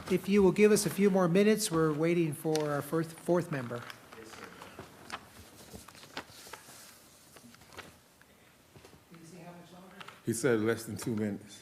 If you will give us a few more minutes, we're waiting for our fourth member. He said less than 2 minutes.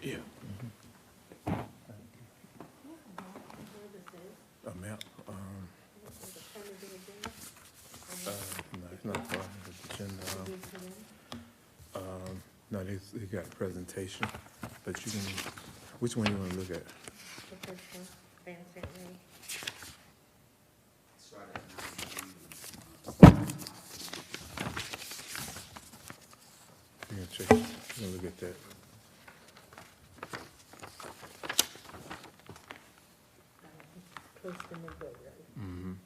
Yeah. A map. No, it's not part of the agenda. No, they got a presentation, but you can. Which one you want to look at? The first one, Vincent Lee. You can check. You can look at that. Close to Midway Road. Mm-hmm. On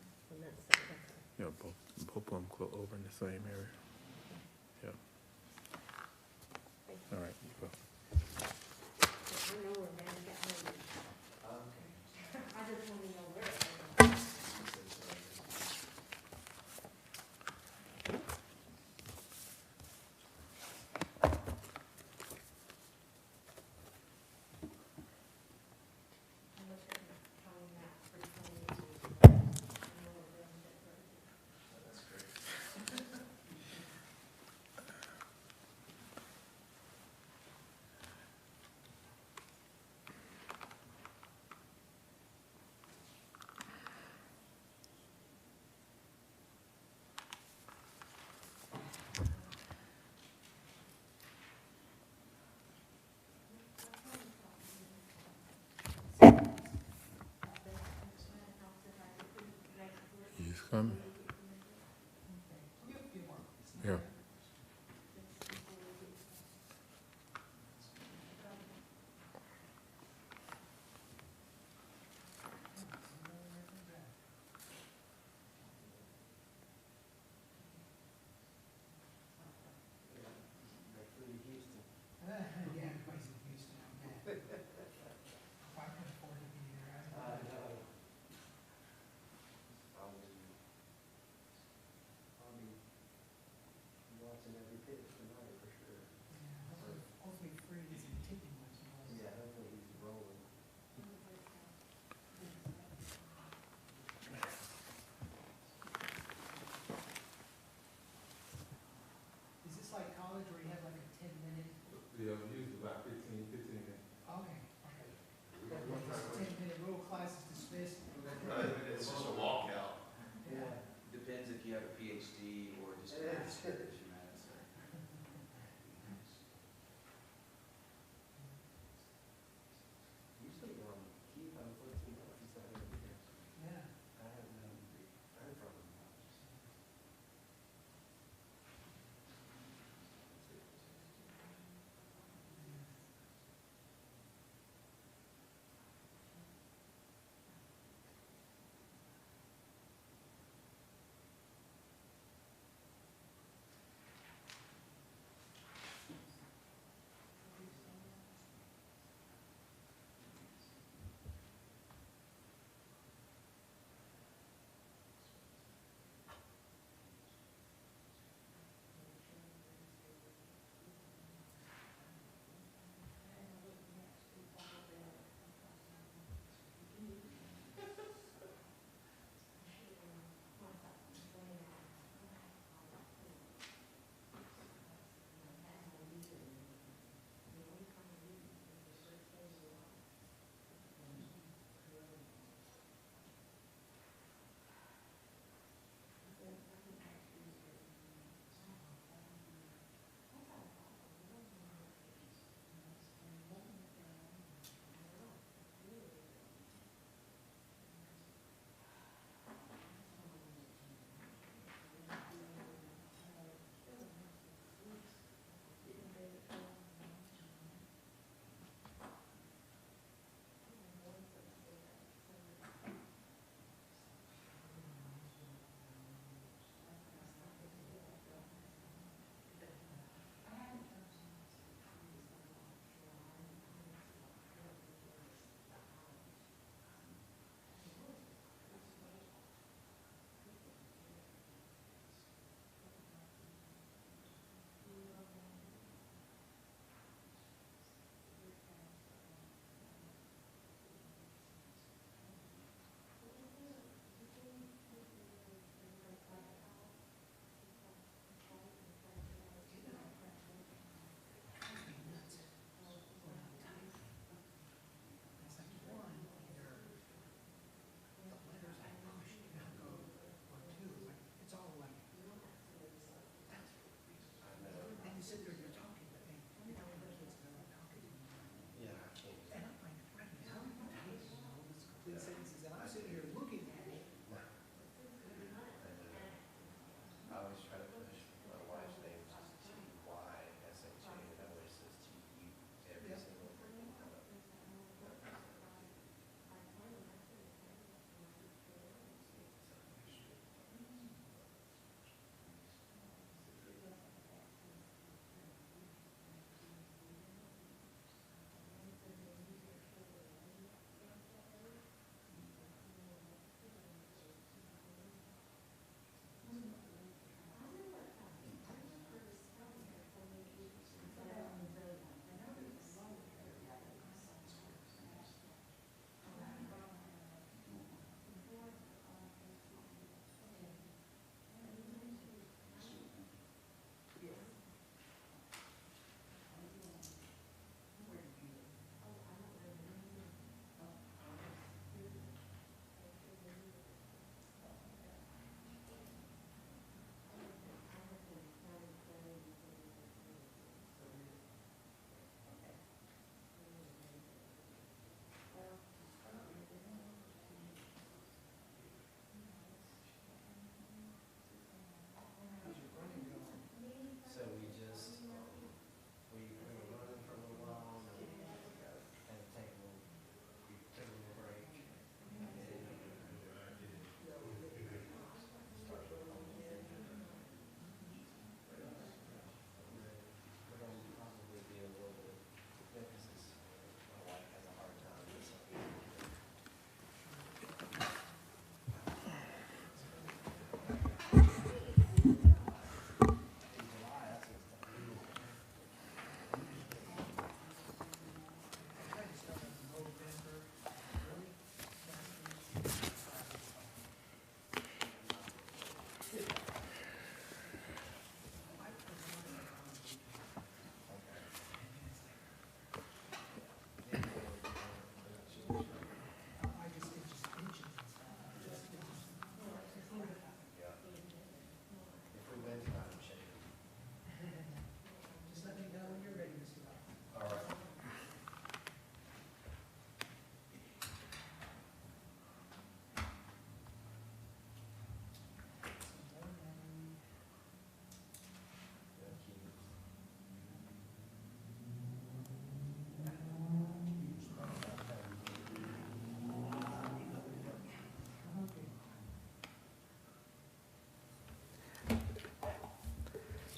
that side, okay. Yeah, both of them close over in the same area. Yeah. All right. You go. I know where man got moved. Okay. I just want to know where. it was. I looked at the county map for 2018. I know where Ramsey Road is. He's coming. Yeah. Yeah, everybody's in Houston, okay. If I can afford to be there, I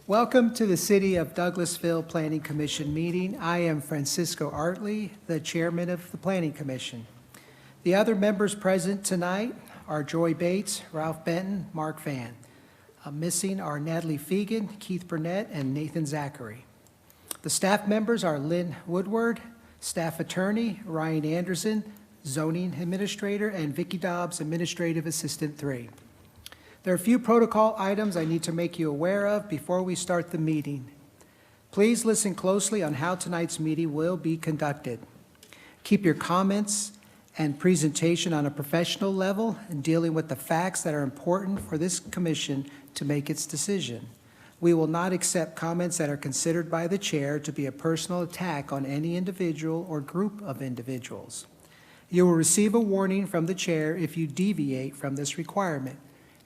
Welcome to the City of Douglasville Planning Commission meeting. I am Francisco Artley, the chairman of the Planning Commission. The other members present tonight are Joy Bates, Ralph Benton, Mark Van. Missing are Natalie Fegan, Keith Burnett, and Nathan Zachary. The staff members are Lynn Woodward, staff attorney, Ryan Anderson, zoning administrator, and Vicki Dobbs, administrative assistant 3. There are a few protocol items I need to make you aware of before we start the meeting. Please listen closely on how tonight's meeting will be conducted. Keep your comments and presentation on a professional level and dealing with the facts that are important for this commission to make its decision. We will not accept comments that are considered by the chair to be a personal attack on any individual or group of individuals. You will receive a warning from the chair if you deviate from this requirement.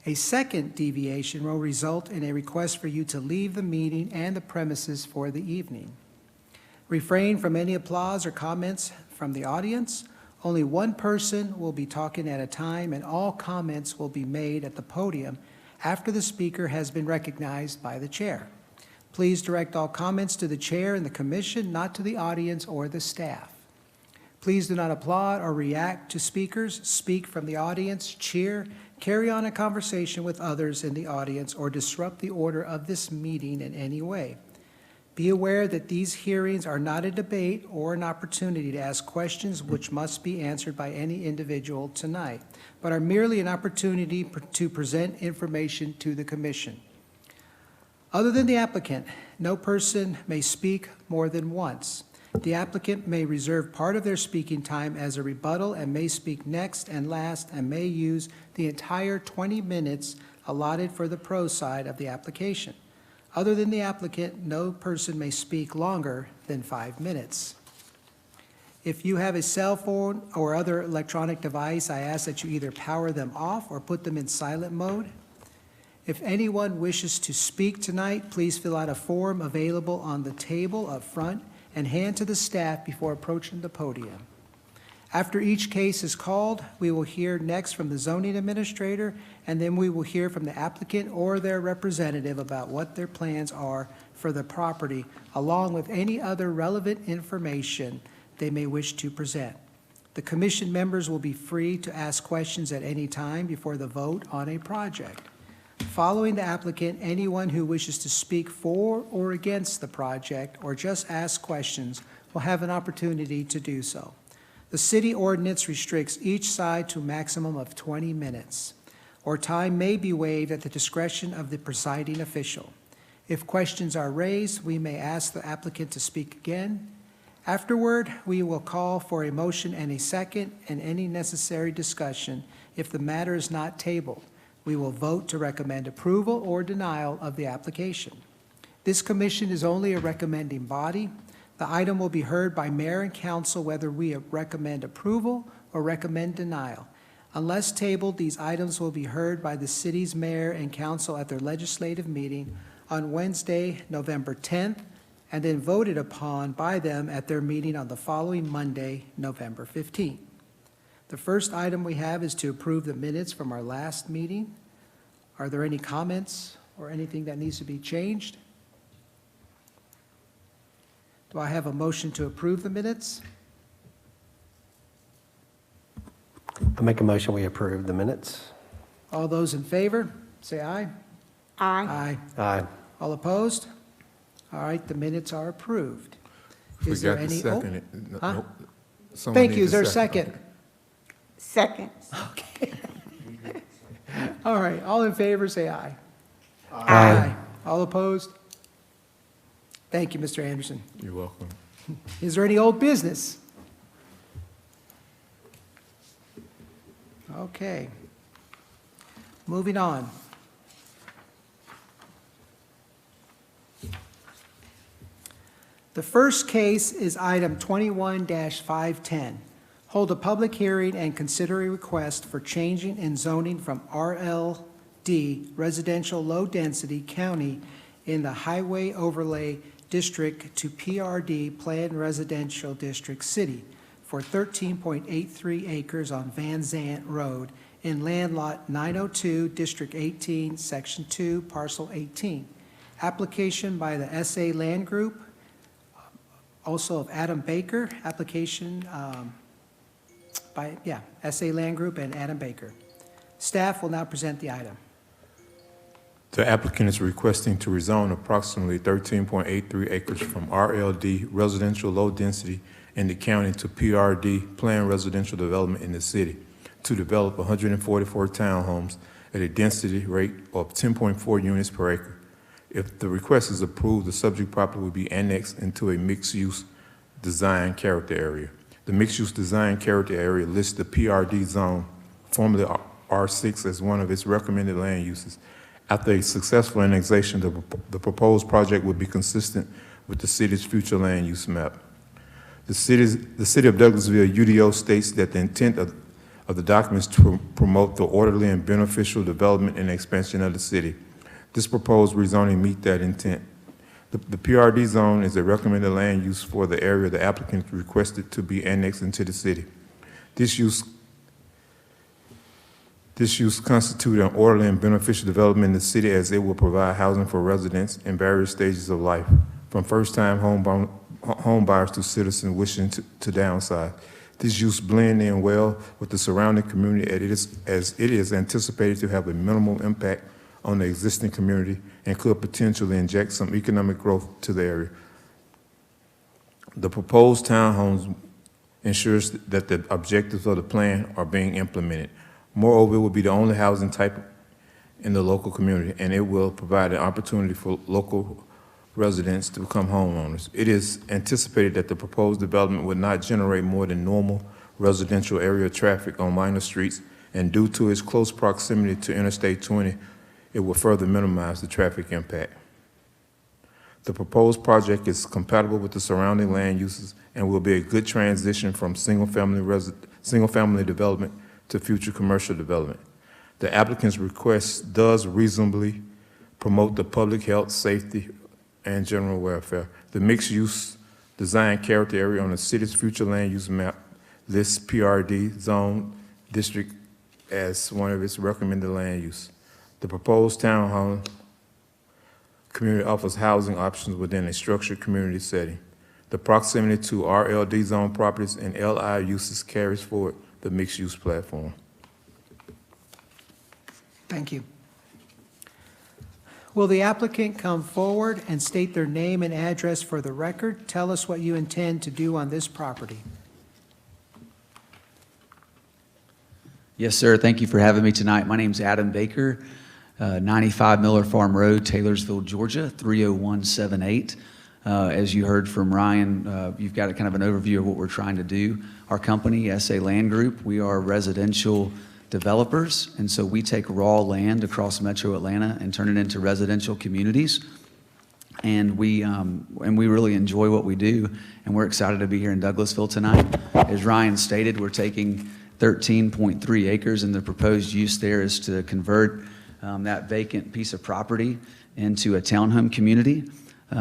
A second deviation will result in a request for you to leave the meeting and the premises for the evening. Refrain from any applause or comments from the audience. Only one person will be talking at a time, and all comments will be made at the podium after the speaker has been recognized by the chair. Please direct all comments to the chair and the commission, not to the audience or the staff. Please do not applaud or react to speakers, speak from the audience, cheer, carry on a conversation with others in the audience, or disrupt the order of this meeting in any way. Be aware that these hearings are not a debate or an opportunity to ask questions which must be answered by any individual tonight, but are merely an opportunity to present information to the commission. Other than the applicant, no person may speak more than once. The applicant may reserve part of their speaking time as a rebuttal and may speak next and last and may use the entire 20 minutes allotted for the pro side of the application. Other than the applicant, no person may speak longer than 5 minutes. If you have a cell phone or other electronic device, I ask that you either power them off or put them in silent mode. If anyone wishes to speak tonight, please fill out a form available on the table up front and hand to the staff before approaching the podium. After each case is called, we will hear next from the zoning administrator, and then we will hear from the applicant or their representative about what their plans are for the property, along with any other relevant information they may wish to present. The commission members will be free to ask questions at any time before the vote on a project. Following the applicant, anyone who wishes to speak for or against the project or just ask questions will have an opportunity to do so. The city ordinance restricts each side to a maximum of 20 minutes, or time may be waived at the discretion of the presiding official. If questions are raised, we may ask the applicant to speak again. Afterward, we will call for a motion and a second and any necessary discussion. If the matter is not tabled, we will vote to recommend approval or denial of the application. This commission is only a recommending body. The item will be heard by mayor and council whether we recommend approval or recommend denial. Unless tabled, these items will be heard by the city's mayor and council at their legislative meeting on Wednesday, November 10th, and then voted upon by them at their meeting on the following Monday, November 15th. The first item we have is to approve the minutes from our last meeting. Are there any comments or anything that needs to be changed? Do I have a motion to approve the minutes? I make a motion, we approve the minutes. All those in favor, say aye. Aye. Aye. Aye. All opposed? All right, the minutes are approved. Is there Forgot to any? second it. Huh? Nope. Someone Thank needs you. Is to there a second? Second. Okay. All right, all in favor, say aye. Aye. All opposed? Thank you, Mr. Anderson. You're welcome. Is there any old business? Okay. Moving on. The first case is item 21-510. Hold a public hearing and consider a request for changing in zoning from RLD, Residential Low Density County, in the Highway Overlay District to PRD, Planned Residential District City, for 13.83 acres on Van Zant Road in land lot 902, District 18, Section 2, Parcel 18. application by the SA Land Group, also of Adam Baker, application by SA Land Group and Adam Baker. Staff will now present the item. The applicant is requesting to rezone approximately 13.83 acres from RLD residential low density in the county to PRD planned residential development in the city to develop 144 townhomes at a density rate of 10.4 units per acre. If the request is approved, the subject property will be annexed into a mixed-use design character area. The mixed-use design character area lists the PRD zone, formerly R6, as one of its recommended land uses. After a successful annexation, the proposed project would be consistent with the city's future land use map. The city of Douglasville UDO states that the intent of the documents to promote the orderly and beneficial development and expansion of the city. This proposed rezoning meet that intent. The PRD zone is a recommended land use for the area the applicant requested to be annexed into the city. This use constitutes an orderly and beneficial development in the city as it will provide housing for residents in various stages of life, from first-time home buyers to citizens wishing to downsize. This use blends in well with the surrounding community as it is anticipated to have a minimal impact on the existing community and could potentially inject some economic growth to the area. The proposed townhomes ensures that the objectives of the plan are being implemented. Moreover, it will be the only housing type in the local community, and it will provide an opportunity for local residents to become homeowners. It is anticipated that the proposed development would not generate more than normal residential area traffic on minor streets, and due to its close proximity to Interstate 20, it will further minimize the traffic impact. The proposed project is compatible with the surrounding land uses and will be a good transition from single-family development to future commercial development. The applicant's request does reasonably promote the public health, safety, and general welfare. The mixed-use design character area on the city's future land use map lists PRD zone district as one of its recommended land use. The proposed townhome community offers housing options within a structured community setting. The proximity to RLD zone properties and LI uses carries forward the mixed-use platform. Thank you. Will the applicant come forward and state their name and address for the record? Tell us what you intend to do on this property. Yes, sir. Thank you for having me tonight. My name's Adam Baker, 95 Miller Farm Road, Taylorsville, Georgia, 30178. As you heard from Ryan, you've got a kind of an overview of what we're trying to do. Our company, SA Land Group, we are residential developers, and so we take raw land across Metro Atlanta and turn it into residential communities. And we really enjoy what we do, and we're excited to be here in Douglasville tonight. As Ryan stated, we're taking 13.3 acres, and the proposed use there is to convert that vacant piece of property into a townhome community.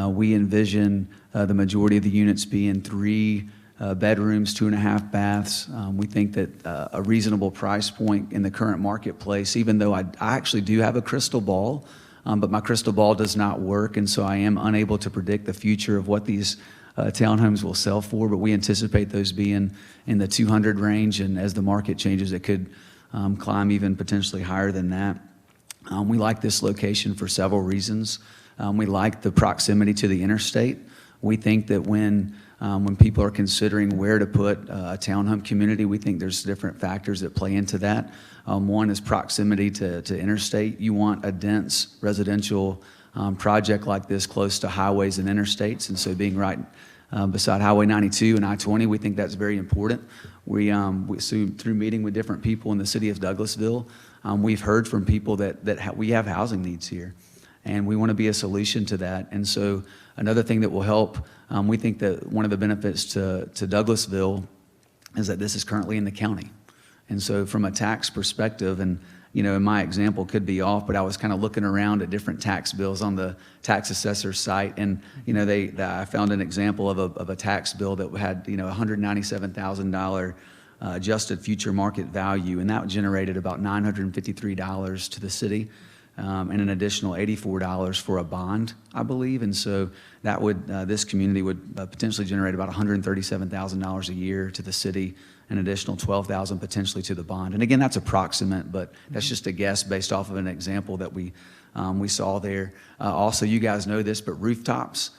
We envision the majority of the units being 3 bedrooms, 2.5 baths. We think that a reasonable price point in the current marketplace, even though I actually do have a crystal ball, but my crystal ball does not work, and so I am unable to predict the future of what these townhomes will sell for, but we anticipate those being in the 200 range, and as the market changes, it could climb even potentially higher than that. We like this location for several reasons. We like the proximity to the interstate. We think that when people are considering where to put a townhome community, we think there's different factors that play into that. One is proximity to interstate. You want a dense residential project like this close to highways and interstates, and so being right beside Highway 92 and I-20, we think that's very important. So through meeting with different people in the city of Douglasville, we've heard from people that we have housing needs here, and we want to be a solution to that. And so another thing that will help, we think that one of the benefits to Douglasville is that this is currently in the county. And so from a tax perspective, and in my example could be off, but I was kind of looking around at different tax bills on the tax assessor site, and I found an example of a tax bill that had $197,000 adjusted future market value, and that generated about $953 to the city. and an additional $84 for a bond, I believe. And so that would, this community would potentially generate about $137,000 a year to the city, an additional $12,000 potentially to the bond. And again, that's approximate, but that's just a guess based off of an example that we saw there. Also, you guys know this, but rooftops,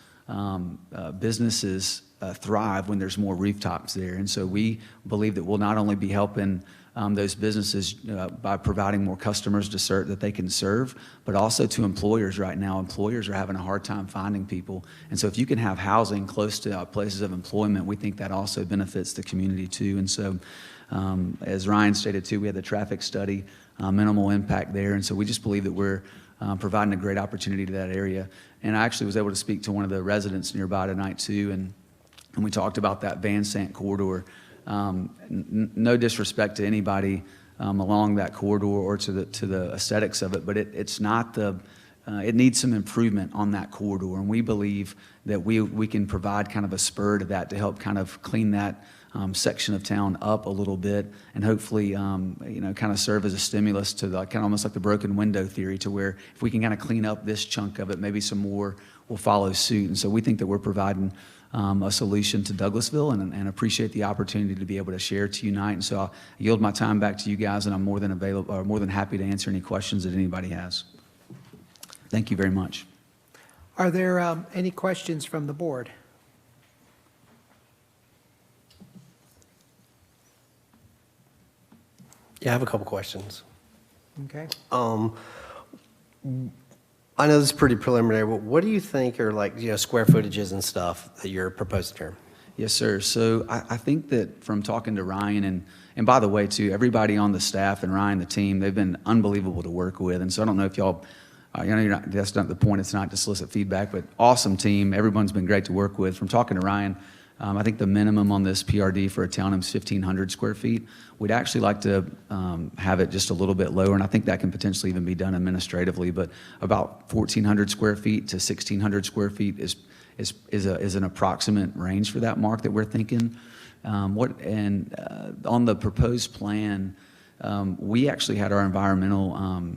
businesses thrive when there's more rooftops there. And so we believe that we'll not only be helping those businesses by providing more customers to serve that they can serve, but also to employers right now. Employers are having a hard time finding people. And so if you can have housing close to places of employment, we think that also benefits the community too. And so as Ryan stated too, we had the traffic study, minimal impact there. And so we just believe that we're providing a great opportunity to that area. And I actually was able to speak to one of the residents nearby tonight too, and we talked about that Van Sant corridor. No disrespect to anybody along that corridor or to the aesthetics of it, but it's not it needs some improvement on that corridor, and we believe that we can provide kind of a spur to that to help kind of clean that section of town up a little bit, and hopefully kind of serve as a stimulus to kind of almost like the broken window theory, to where if we can kind of clean up this chunk of it, maybe some more will follow suit. And so we think that we're providing a solution to Douglasville, and appreciate the opportunity to be able to share to you tonight. And so I'll yield my time back to you guys, and I'm more than happy to answer any questions that anybody has. Thank you very much. Are there any questions from the board? Yeah, I have a couple questions. Okay. I know this is pretty preliminary, but what do you think are square footages and stuff that you're proposing here? Yes, sir. So I think that from talking to Ryan, and by the way, too, everybody on the staff and Ryan, the team, they've been unbelievable to work with. And so I don't know if y'all, that's not the point. It's not to solicit feedback, but awesome team. Everyone's been great to work with. From talking to Ryan, I think the minimum on this PRD for a townhome is 1,500 square feet. We'd actually like to have it just a little bit lower, and I think that can potentially even be done administratively, but about 1,400 square feet to 1,600 square feet is an approximate range for that mark that we're thinking. On the proposed plan, we actually had our environmental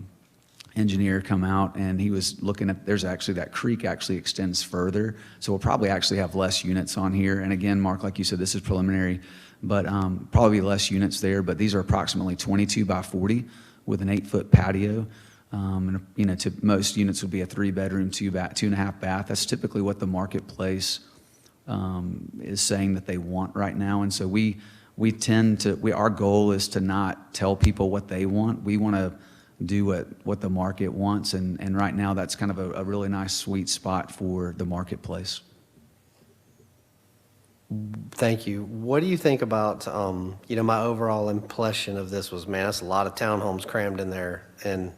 engineer come out, and he was looking at, there's actually, that creek actually extends further, so we'll probably actually have less units on here. And again, Mark, like you said, this is preliminary, but probably less units there, but these are approximately 22 by 40 with an 8-foot patio. And to most units would be a 3-bedroom, 2.5 bath. That's typically what the marketplace is saying that they want right now. And so our goal is to not tell people what they want. We want to do what the market wants, and right now that's kind of a really nice sweet spot for the marketplace. Thank you. What do you think about, my overall impression of this was, man, that's a lot of townhomes crammed in there. And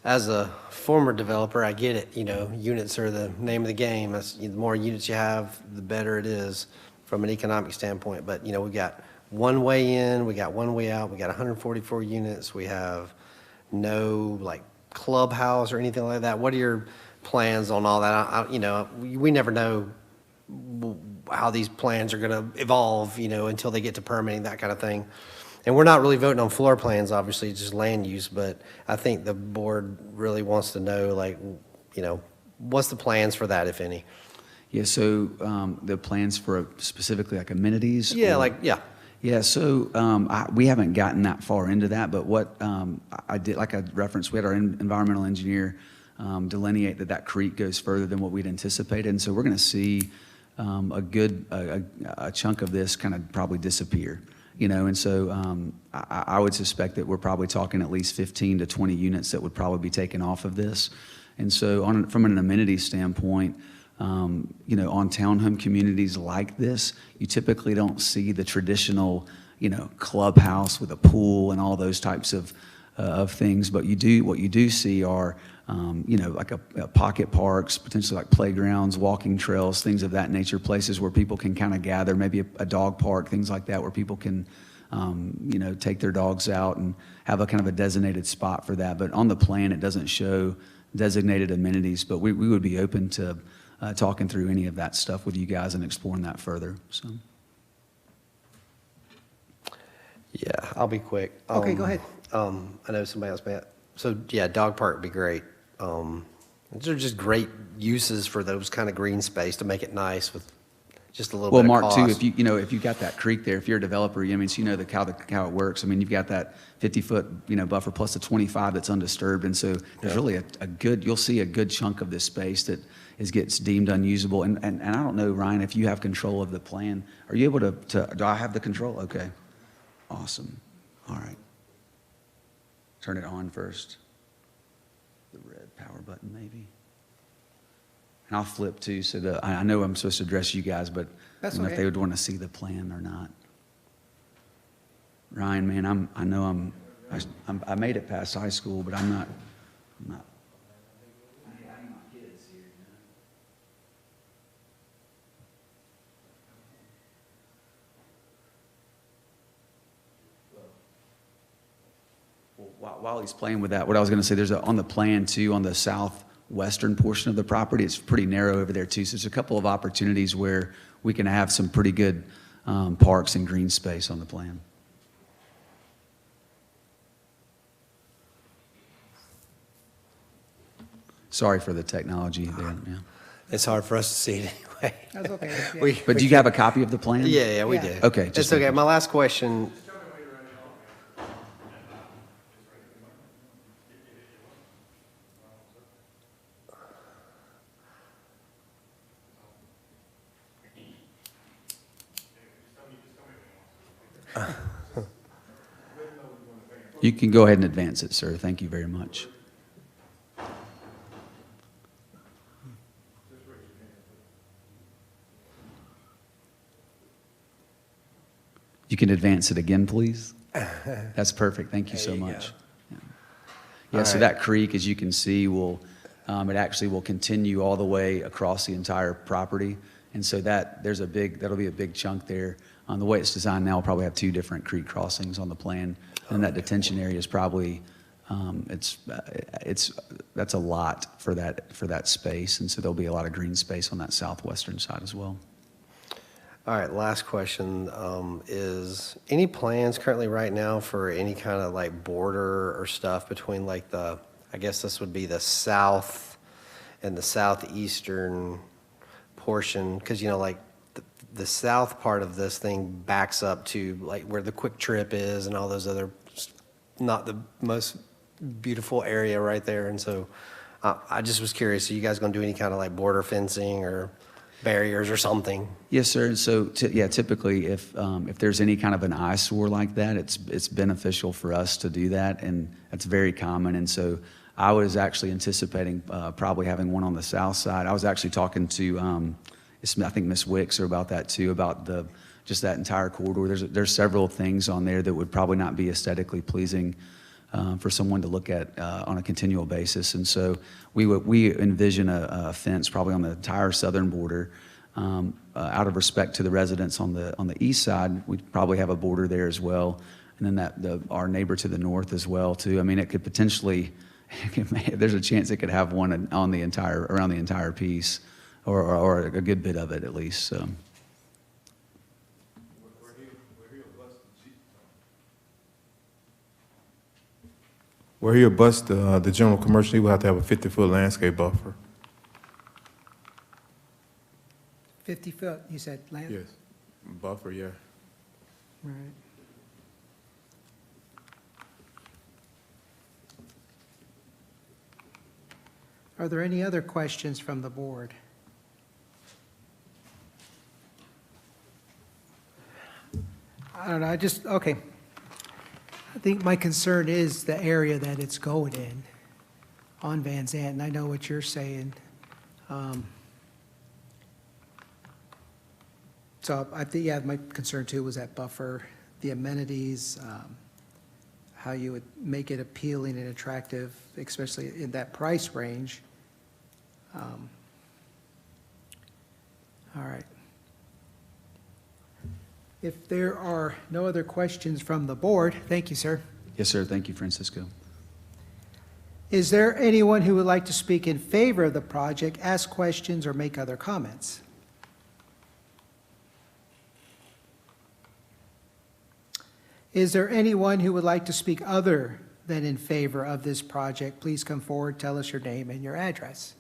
as a former developer, I get it, units are the name of the game. The more units you have, the better it is from an economic standpoint. But, we got one way in, we got one way out, we got 144 units, we have no clubhouse or anything like that. What are your plans on all that? We never know how these plans are going to evolve, until they get to permitting, that kind of thing. And we're not really voting on floor plans, obviously, just land use, but I think the board really wants to know, what's the plans for that, if any? Yeah, so the plans for specifically amenities? Yeah, yeah. Yeah, so we haven't gotten that far into that, but what I did, like I referenced, we had our environmental engineer delineate that creek goes further than what we'd anticipated, and so we're going to see a chunk of this kind of probably disappear, and so I would suspect that we're probably talking at least 15 to 20 units that would probably be taken off of this. And so from an amenity standpoint, on townhome communities like this, you typically don't see the traditional, clubhouse with a pool and all those types of things. But what you do see are, pocket parks, potentially like playgrounds, walking trails, things of that nature, places where people can kind of gather, maybe a dog park, things like that, where people can, take their dogs out and have a kind of a designated spot for that. But on the plan, it doesn't show designated amenities, but we would be open to talking through any of that stuff with you guys and exploring that further. So. Yeah, I'll be quick. Okay, go ahead. I know somebody else may. So, yeah, dog park would be great. Those are just great uses for those kind of green space to make it nice with just a little Well, bit of Mark, cost. too, if you got that creek there, if you're a developer, I mean, so you know how it works. I mean, you've got that 50-foot, buffer plus the 25 that's undisturbed. And so there's really you'll see a good chunk of this space that gets deemed unusable. And I don't know, Ryan, if you have control of the plan, are you able to, do I have the control? Okay. Awesome. All right. Turn it on first. The red power button, maybe. And I'll flip too, so I know I'm supposed to address you guys, but I That's don't know if okay. they would want to see the plan or not. Ryan, man, I made it past high school, but I'm not. I need my kids here, Well, while he's playing with that, what I was going to say, there's on the plan too, on the southwestern portion of the property, it's pretty narrow over there too. So there's a couple of opportunities where we can have some pretty good parks and green space on the plan. Sorry for the technology there. Yeah. It's hard for us to see it anyway. That's okay. Yeah. But do you have a copy of the plan? Yeah, we Yeah. do. Okay, It's just okay. making My last question. You can go ahead and advance it, sir. Thank you very much. You can advance it again, please. That's perfect. Thank you so There you much. go. Yeah, All so right. that creek, as you can see, it actually will continue all the way across the entire property. And so that'll be a big chunk there. The way it's designed now, we'll probably have 2 different creek crossings on the plan. And that detention area is probably, that's a lot for that space. And so there'll be a lot of green space on that southwestern side as well. All right, last question is, any plans currently right now for any kind of like border or stuff between like I guess this would be the south and the southeastern portion? Because, like the south part of this thing backs up to like where the Quick Trip is and all those other, not the most beautiful area right there. And so I just was curious, are you guys going to do any kind of like border fencing or barriers or something? Yes, sir. And so, typically, if there's any kind of an eyesore like that, it's beneficial for us to do that, and that's very common. And so, I was actually anticipating probably having one on the south side. I was actually talking to, I think Ms. Wicks about that too, about just that entire corridor. There's several things on there that would probably not be aesthetically pleasing for someone to look at on a continual basis. And so we envision a fence probably on the entire southern border. Out of respect to the residents on the east side, we'd probably have a border there as well. And then our neighbor to the north as well too. I mean, it could potentially, there's a chance it could have one around the entire piece, or a good bit of it at least. So. Where he'll bust the general commercial, he will have to have a 50-foot landscape buffer. 50 foot, you said, land? Yes. Buffer, yeah. Right. Are there any other questions from the board? I don't know, okay. I think my concern is the area that it's going in on Van Zant, and I know what you're saying. So I think, yeah, my concern too was that buffer, the amenities, how you would make it appealing and attractive, especially in that price range. All right. If there are no other questions from the board, thank you, sir. Yes, sir. Thank you, Francisco. Is there anyone who would like to speak in favor of the project, ask questions, or make other comments? Is there anyone who would like to speak other than in favor of this project, please come forward, tell us your name and your address.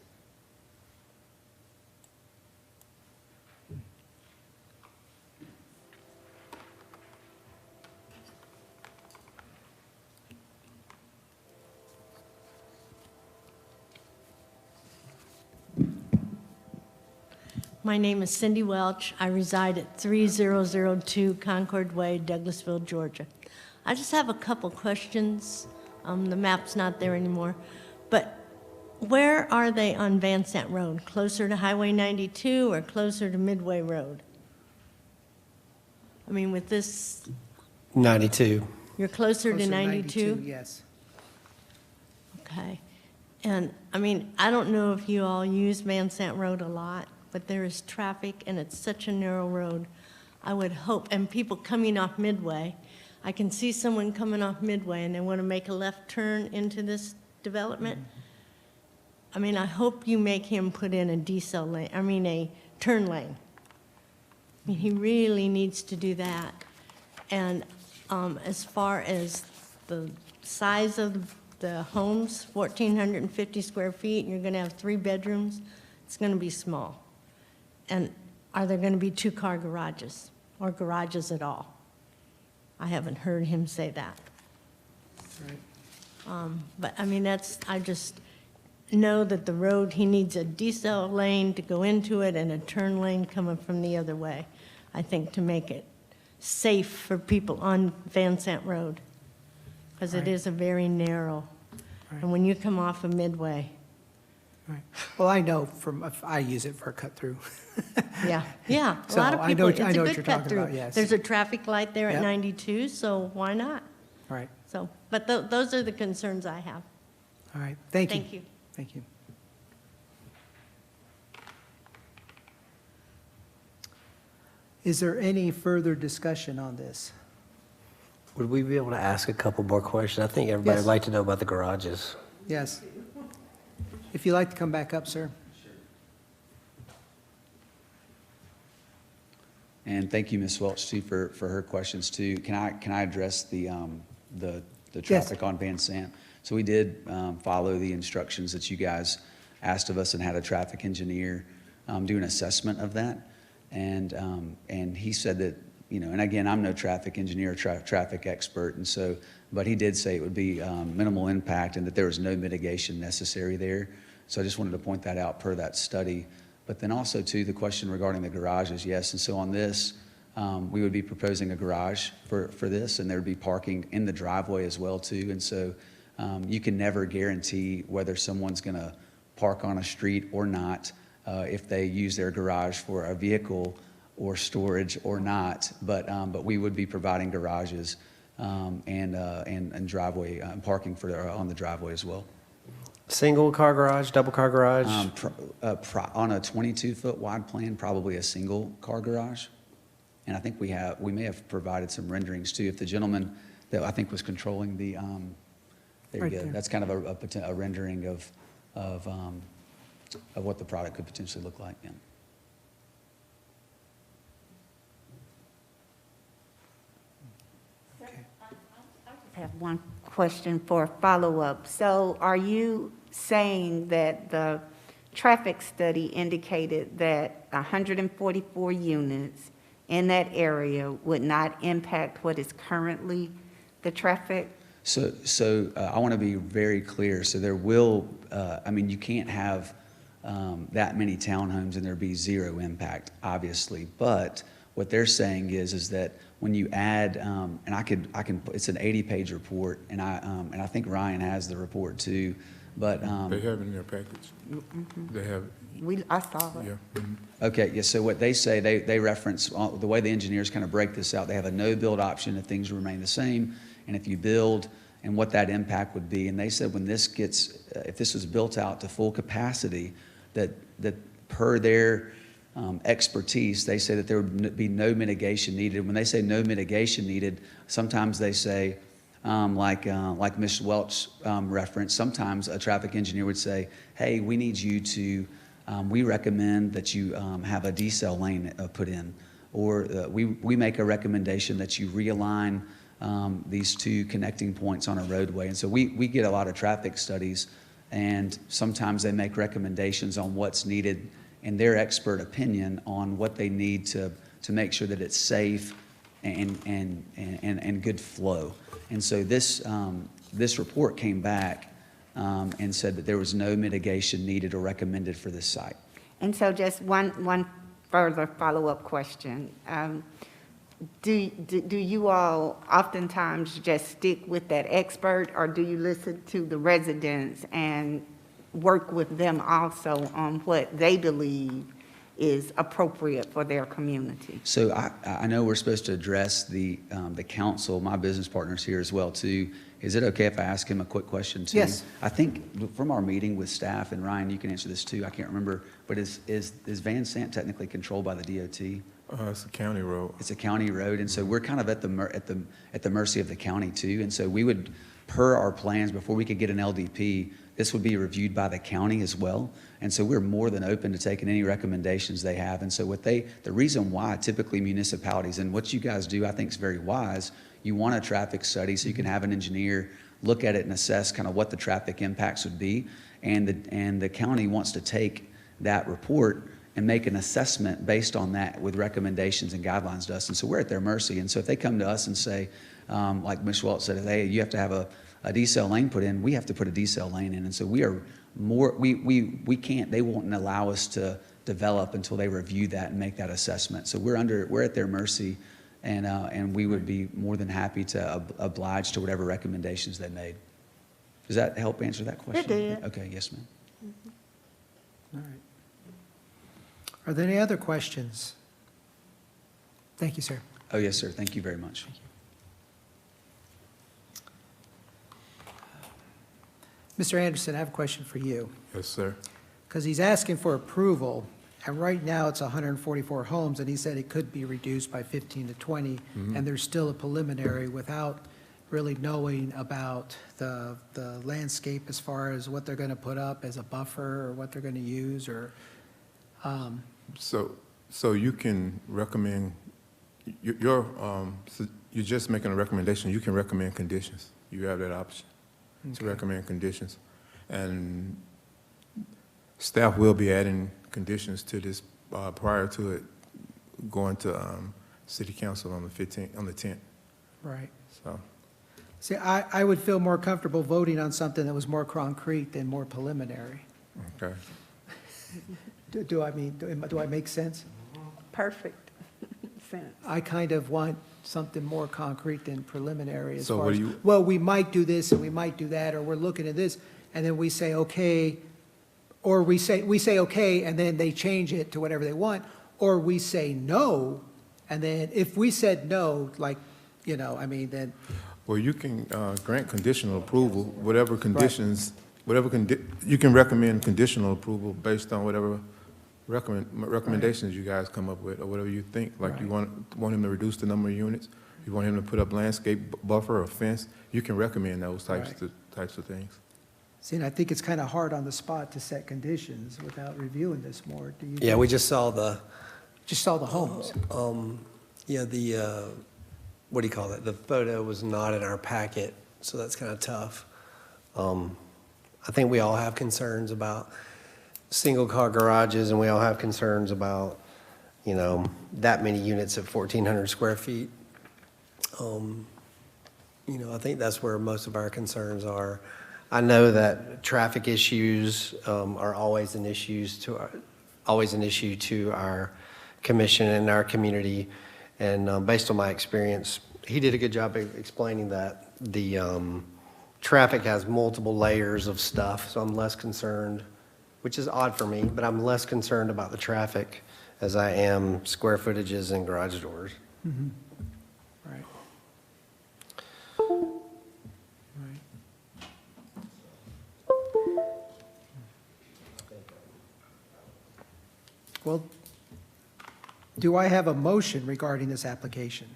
My name is Cindy Welch. I reside at 3002 Concord Way, Douglasville, Georgia. I just have a couple questions. The map's not there anymore. But where are they on Van Sant Road? Closer to Highway 92 or closer to Midway Road? I mean, with this, 92. you're closer to Closer 92? Yes. Okay. And, I mean, I don't know if you all use Van Sant Road a lot, but there is traffic, and it's such a narrow road. I would hope, and people coming off Midway, I can see someone coming off Midway, and they want to make a left turn into this development. I mean, I hope you make him put in a decel lane, a turn lane. I mean, he really needs to do that. And as far as the size of the homes, 1,450 square feet, and you're going to have 3 bedrooms, it's going to be small. And are there going to be 2-car garages or garages at all? I haven't heard him say that. Right. But I mean, I just know that the road, he needs a decel lane to go into it and a turn lane coming from the other way, I think, to make it safe for people on Van Sant Road. Because it Right. is a very narrow. Right. And when you come off of Midway, Right. Well, I know I use it for a cut-through. yeah, a So lot of I people, know- it's I a know what good you're talking cut-through. about, yes. There's a traffic light there at Yep. 92, so why not? All right, So, but those are the concerns I have. all right, thank you. Thank you. Thank you. Is there any further discussion on this? Would we be able to ask a couple more questions? I think everybody Yes. would like to know about the garages. Yes. If you'd like to come back up, sir. And thank you, Ms. Welch, too, for her questions, too. Can I address the traffic on Van Sant? So we did follow the instructions that you guys asked of us and had a traffic engineer do an assessment of that. And he said that, and again, I'm no traffic engineer or traffic expert, and so, but he did say it would be minimal impact and that there was no mitigation necessary there. So I just wanted to point that out per that study. But then also, too, the question regarding the garages, yes. And so on this, we would be proposing a garage for this, and there would be parking in the driveway as well, too. And so you can never guarantee whether someone's going to park on a street or not, if they use their garage for a vehicle or storage or not. But we would be providing garages and driveway parking on the driveway as well. Single car garage, double car garage? On a 22-foot wide plan, probably a single car garage. And I think we may have provided some renderings too. If the gentleman that I think was controlling the, there Right you go. there. That's kind of a rendering of what the product could potentially look like. Yeah. I have one question for follow-up. So are you saying that the traffic study indicated that 144 units in that area would not impact what is currently the traffic? So I want to be very clear. So there will, you can't have that many townhomes and there be zero impact, obviously. But what they're saying is that when you add, and I can, it's an 80-page report, and I think Ryan has the report too. But They have it in their package. They have, I saw it. yeah. okay, yeah. So what they say, they reference the way the engineers kind of break this out. They have a no-build option if things remain the same, and if you build, and what that impact would be. And they said when this gets, if this was built out to full capacity, that per their expertise, they say that there would be no mitigation needed. When they say no mitigation needed, sometimes they say, like Ms. Welch referenced, sometimes a traffic engineer would say, hey, we need you to, we recommend that you have a decel lane put in, or we make a recommendation that you realign these two connecting points on a roadway. And so we get a lot of traffic studies, and sometimes they make recommendations on what's needed in their expert opinion on what they need to make sure that it's safe and good flow. And so this report came back and said that there was no mitigation needed or recommended for this site. And so just one further follow-up question. Do you all oftentimes just stick with that expert, or do you listen to the residents and work with them also on what they believe is appropriate for their community? So I know we're supposed to address the council, my business partner's here as well too. Is it okay if I ask him a quick question too? Yes. I think from our meeting with staff, and Ryan, you can answer this too, I can't remember, but is Van Sant technically controlled by the DOT? It's a county road. It's a county road, and so we're kind of at the mercy of the county too. And so we would, per our plans, before we could get an LDP, this would be reviewed by the county as well. And so we're more than open to taking any recommendations they have. And so the reason why typically municipalities, and what you guys do I think is very wise, you want a traffic study so you can have an engineer look at it and assess kind of what the traffic impacts would be. And the county wants to take that report and make an assessment based on that with recommendations and guidelines to us. And so we're at their mercy. And so if they come to us and say, like Ms. Welch said, hey, you have to have a decel lane put in, we have to put a decel lane in. And so we are more, we can't, they won't allow us to develop until they review that and make that assessment. So we're at their mercy, and we would be more than happy to oblige to whatever recommendations they made. Does that help answer that question? It did. Okay, yes, ma'am. All right. Are there any other questions? Thank you, sir. Oh, yes, sir. Thank you very much. Mr. Anderson, I have a question for you, Yes, sir. because he's asking for approval, and right now it's 144 homes, and he said it could be reduced by 15 to 20, and there's still a preliminary without really knowing about the landscape as far as what they're going to put up as a buffer or what they're going to use, or, So you can recommend, you're just making a recommendation. You can recommend conditions. You have that option to recommend conditions. And staff will be adding conditions to this prior to it going to city council on the 10th. right. So, See, I would feel more comfortable voting on something that was more concrete than more preliminary. okay. Do I make sense? Perfect sense. I kind of want something more concrete than preliminary as So far what as, do you- well, we might do this and we might do that, or we're looking at this, and then we say, okay, or we say okay, and then they change it to whatever they want, or we say no, and then if we said no, like, then, Well, you can grant conditional approval, whatever conditions, you can recommend conditional approval based on whatever recommendations you guys come up with, or whatever you think. Like you want him to reduce the number of units, you want him to put up landscape buffer or fence, you can recommend those types of things. see, and I think it's kind of hard on the spot to set conditions without reviewing this more. Do you? Yeah, we just saw Just saw the homes. what do you call it? The photo was not in our packet, so that's kind of tough. I think we all have concerns about single-car garages, and we all have concerns about, that many units at 1,400 square feet. I think that's where most of our concerns are. I know that traffic issues are always an issue to our commission and our community. And based on my experience, he did a good job of explaining that the traffic has multiple layers of stuff, so I'm less concerned, which is odd for me, but I'm less concerned about the traffic as I am square footages and garage doors. Right. Right. Well, do I have a motion regarding this application?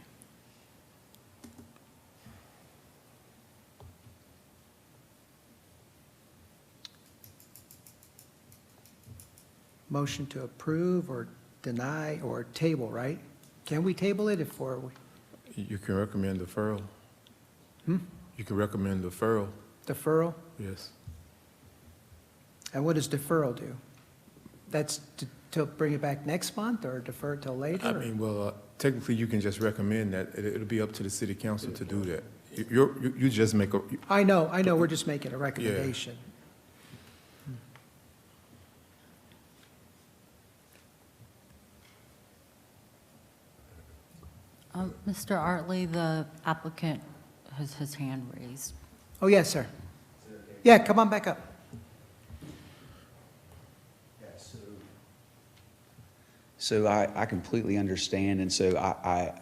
Motion to approve or deny or table, right? Can we table it if we're, You can recommend deferral. You can recommend deferral, Deferral? yes. And what does deferral do? That's to bring it back next month or defer it till later? I or- mean, well, technically, you can just recommend that. It'll be up to the city council to do that. You just make a, I know, we're just making a recommendation. Mr. Artley, the applicant has his hand raised. Oh, yes, sir. Yeah, come on back up. So I completely understand, and so I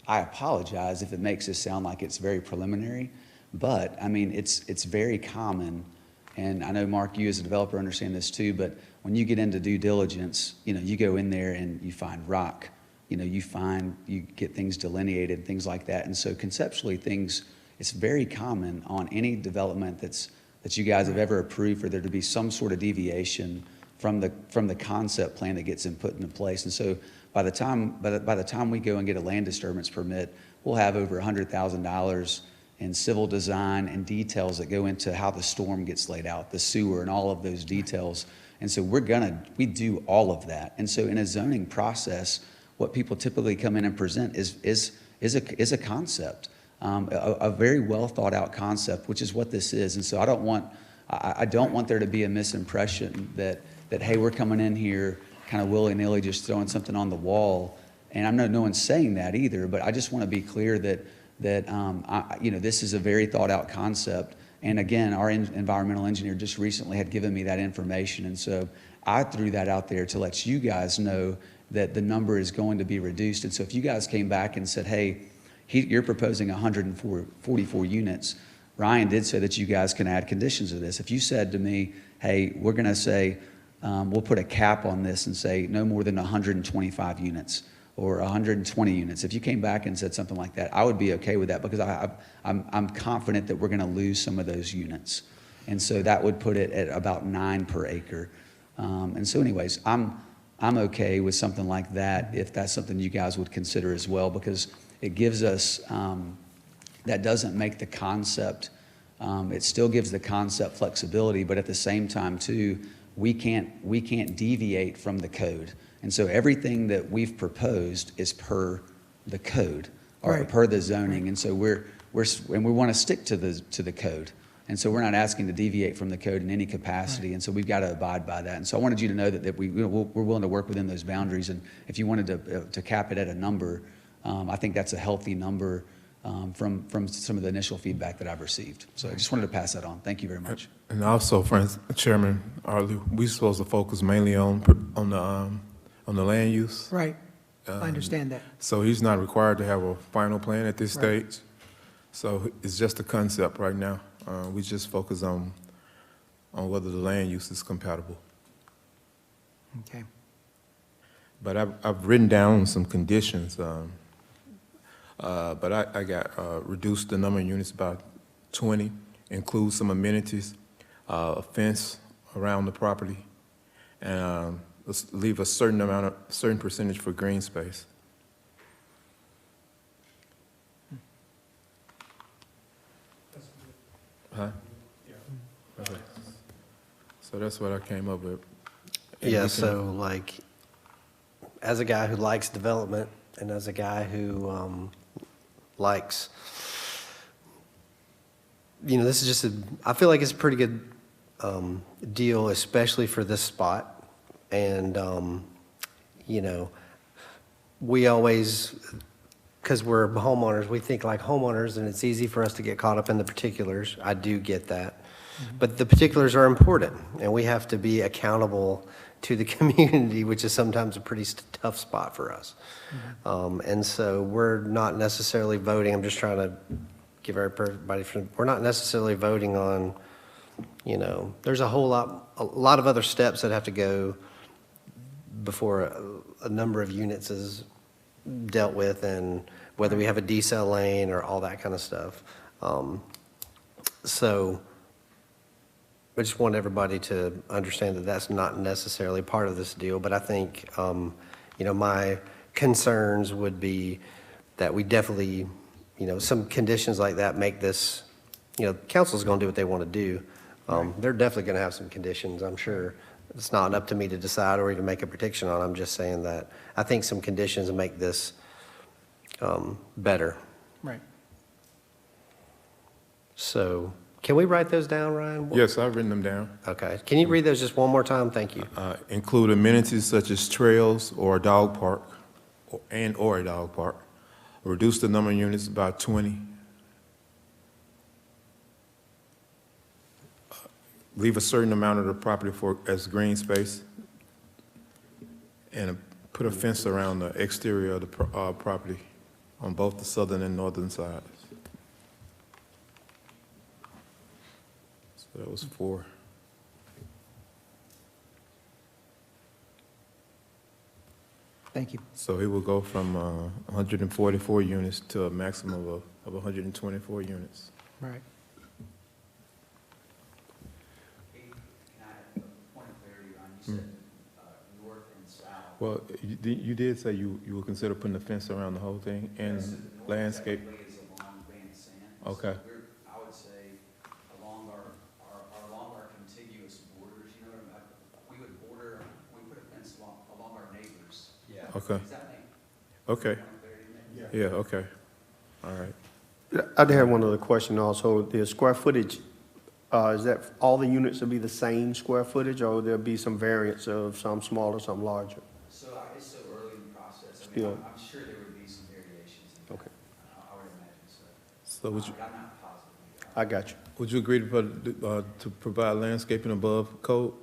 apologize if it makes this sound like it's very preliminary, but, I mean, it's very common, and I know, Mark, you as a developer understand this too, but when you get into due diligence, you know, you go in there and you find rock, you know, you get things delineated, things like that, and so conceptually, it's very common on any development that you guys have ever approved for there to be some sort of deviation from the concept plan that gets put into place. And so by the time we go and get a land disturbance permit, we'll have over $100,000 in civil design and details that go into how the storm gets laid out, the sewer and all of those details. And so we do all of that. And so in a zoning process, what people typically come in and present is a concept, a very well thought out concept, which is what this is. And so I don't want there to be a misimpression that hey, we're coming in here kind of willy-nilly just throwing something on the wall. And I know no one's saying that either, but I just want to be clear that this is a very thought-out concept. And again, our environmental engineer just recently had given me that information. And so I threw that out there to let you guys know that the number is going to be reduced. And so if you guys came back and said, hey, you're proposing 144 units, Ryan did say that you guys can add conditions to this. If you said to me, hey, we're going to say, we'll put a cap on this and say no more than 125 units or 120 units. If you came back and said something like that, I would be okay with that because I'm confident that we're going to lose some of those units. And so that would put it at about 9 per acre. And so anyways, I'm okay with something like that if that's something you guys would consider as well, because it gives us, that doesn't make the concept, it still gives the concept flexibility, but at the same time too, we can't deviate from the code. And so everything that we've proposed is per the code or Right. per the zoning. And so we want to stick to the code. And so we're not asking to deviate from the code in any capacity. And so we've got to abide by that. And so I wanted you to know that we're willing to work within those boundaries. And if you wanted to cap it at a number, I think that's a healthy number from some of the initial feedback that I've received. So I just wanted to pass that on. Thank you very much. And also, Chairman Artley, we're supposed to focus mainly on the land use. Right, I understand that. So he's not required to have a final plan at this Right. stage. So it's just a concept right now. We just focus on whether the land use is compatible. Okay. But I've written down some conditions, but I got reduced the number of units by 20, include some amenities, a fence around the property, and let's leave a certain percentage for green space. Huh? Okay. So that's what I came up with. And Yeah, we can- so like, as a guy who likes development and as a guy who likes, this is just I feel like it's a pretty good deal, especially for this spot. And, we always, because we're homeowners, we think like homeowners, and it's easy for us to get caught up in the particulars. I do get that. But the particulars are important, and we have to be accountable to the community, which is sometimes a pretty tough spot for us. And so we're not necessarily voting, I'm just trying to give everybody, we're not necessarily voting on, there's a lot of other steps that have to go before a number of units is dealt with, and whether we have a decel lane or all that kind of stuff. So I just want everybody to understand that that's not necessarily part of this deal, but I think, my concerns would be that we definitely, some conditions like that make this, council's going to do what they want to do. They're definitely going to have some conditions, I'm sure. It's not up to me to decide or even make a prediction on. I'm just saying that I think some conditions make this better. Right. So can we write those down, Ryan? Yes, I've written them down. Okay. Can you read those just one more time? Thank you. Include amenities such as trails or a dog park, or a dog park. Reduce the number of units by 20. Leave a certain amount of the property as green space. And put a fence around the exterior of the property on both the southern and northern sides. So that was 4. Thank you. So it will go from 144 units to a maximum of 124 units. Right. Can I have a point of clarity, Ryan? You said north and south. Well, you did say you will consider putting a fence around the whole thing and landscape. Is along Van Sant. Okay. So I would say along along our contiguous borders, we would put a fence along our neighbors. Yeah. Okay. Does that make Okay. point of clarity? Yeah. Yeah, okay. All right. I did have one other question also. The square footage, is that all the units will be the same square footage, or there'll be some variance of some smaller, some larger? So it's so early in the process. I mean, Still. I'm sure there would be some variations. In that. Okay. I would imagine so. So would you, But I'm not positive. I got you. would you agree to provide landscaping above code,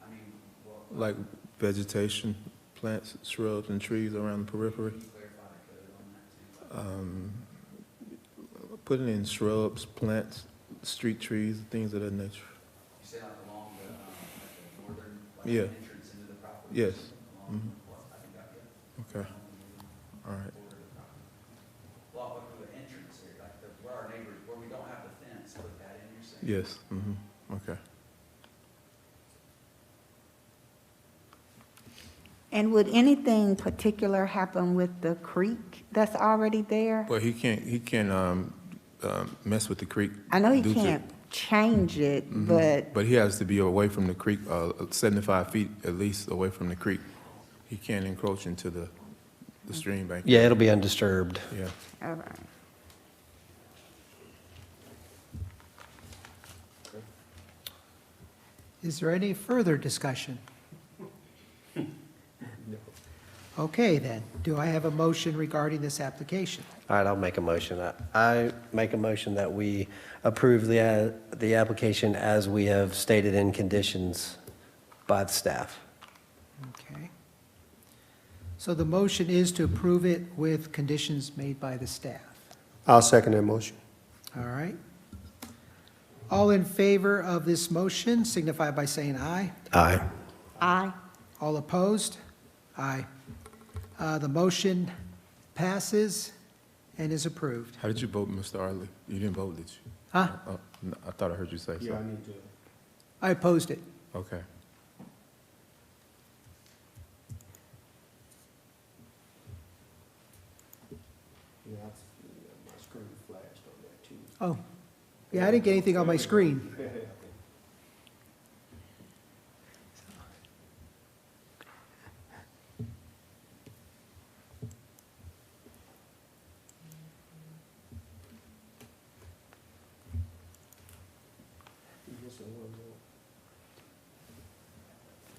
I mean, well, like vegetation, plants, shrubs, and trees around the periphery? can you clarify the code on that too? Putting in shrubs, plants, street trees, things of that nature. You say like along the northern, Yeah. entrance into the property? Yes. Along Mhm. well, I think I get Okay, all right. border of the property. Well, what for the entrance here, like where our neighbors, where we don't have the fence, put that in, you're saying? Yes, okay. And would anything particular happen with the creek that's already there? Well, he can't mess with the creek. I know he due to- can't change it, but But he has to be away from the creek, 75 feet at least away from the creek. He can't encroach into the stream bank. Yeah, it'll be undisturbed. Yeah. all right. Is there any further discussion? Okay, then. Do I have a motion regarding this application? All right, I'll make a motion. I make a motion that we approve the application as we have stated in conditions by the staff. Okay. So the motion is to approve it with conditions made by the staff. I'll second that motion. All right. All in favor of this motion signify by saying aye. Aye. Aye. All opposed? Aye. The motion passes and is approved. How did you vote, Mr. Artley? You didn't vote, did you? Huh? Oh, no, I thought I heard you say so. need to. I opposed it. Okay. Yeah, my screen flashed on that too. Oh, yeah, I didn't get anything on my screen.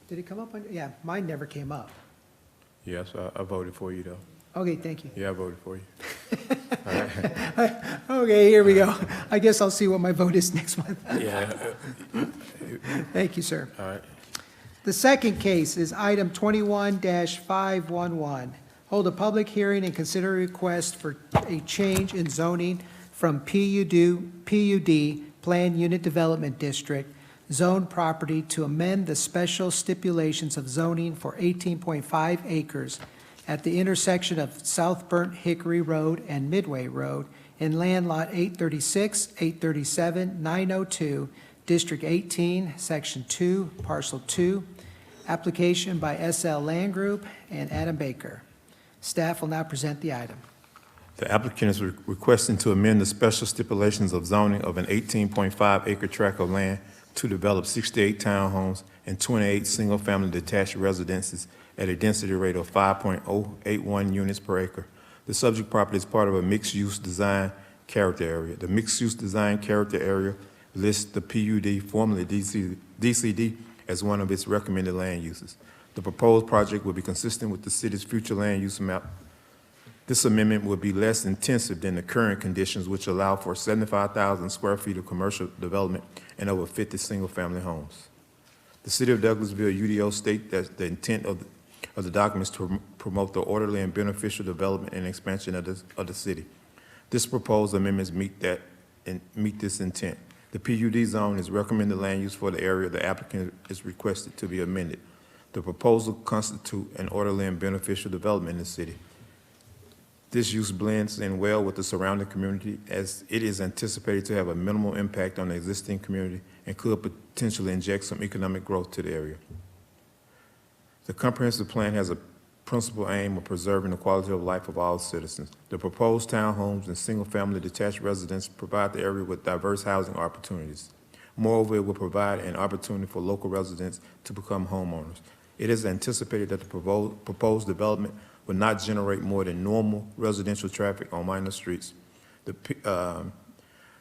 Did it come up on, yeah, mine never came up. Yes, I voted for you, though. Okay, thank you. Yeah, I voted for you. Okay, here we go. I guess I'll see what my vote is next month. Yeah, Thank you, sir. all right. The second case is item 21-511. Hold a public hearing and consider a request for a change in zoning from PUD, Planned Unit Development District, zone property to amend the special stipulations of zoning for 18.5 acres at the intersection of South Burnt Hickory Road and Midway Road in land lot 836, 837, 902, District 18, Section 2, Parcel 2, application by SL Land Group and Adam Baker. Staff will now present the item. The applicant is requesting to amend the special stipulations of zoning of an 18.5 acre tract of land to develop 68 townhomes and 28 single-family detached residences at a density rate of 5.081 units per acre. The subject property is part of a mixed-use design character area. The mixed-use design character area lists the PUD, formerly DCD, as one of its recommended land uses. The proposed project will be consistent with the city's future land use map. This amendment will be less intensive than the current conditions, which allow for 75,000 square feet of commercial development and over 50 single-family homes. The City of Douglasville UDO state that the intent of the documents to promote the orderly and beneficial development and expansion of the city. This proposed amendments meet this intent. The PUD zone is recommended land use for the area the applicant is requested to be amended. The proposal constitutes an orderly and beneficial development in the city. This use blends in well with the surrounding community as it is anticipated to have a minimal impact on the existing community and could potentially inject some economic growth to the area. The comprehensive plan has a principal aim of preserving the quality of life of all citizens. The proposed townhomes and single-family detached residences provide the area with diverse housing opportunities. Moreover, it will provide an opportunity for local residents to become homeowners. It is anticipated that the proposed development will not generate more than normal residential traffic on minor streets. The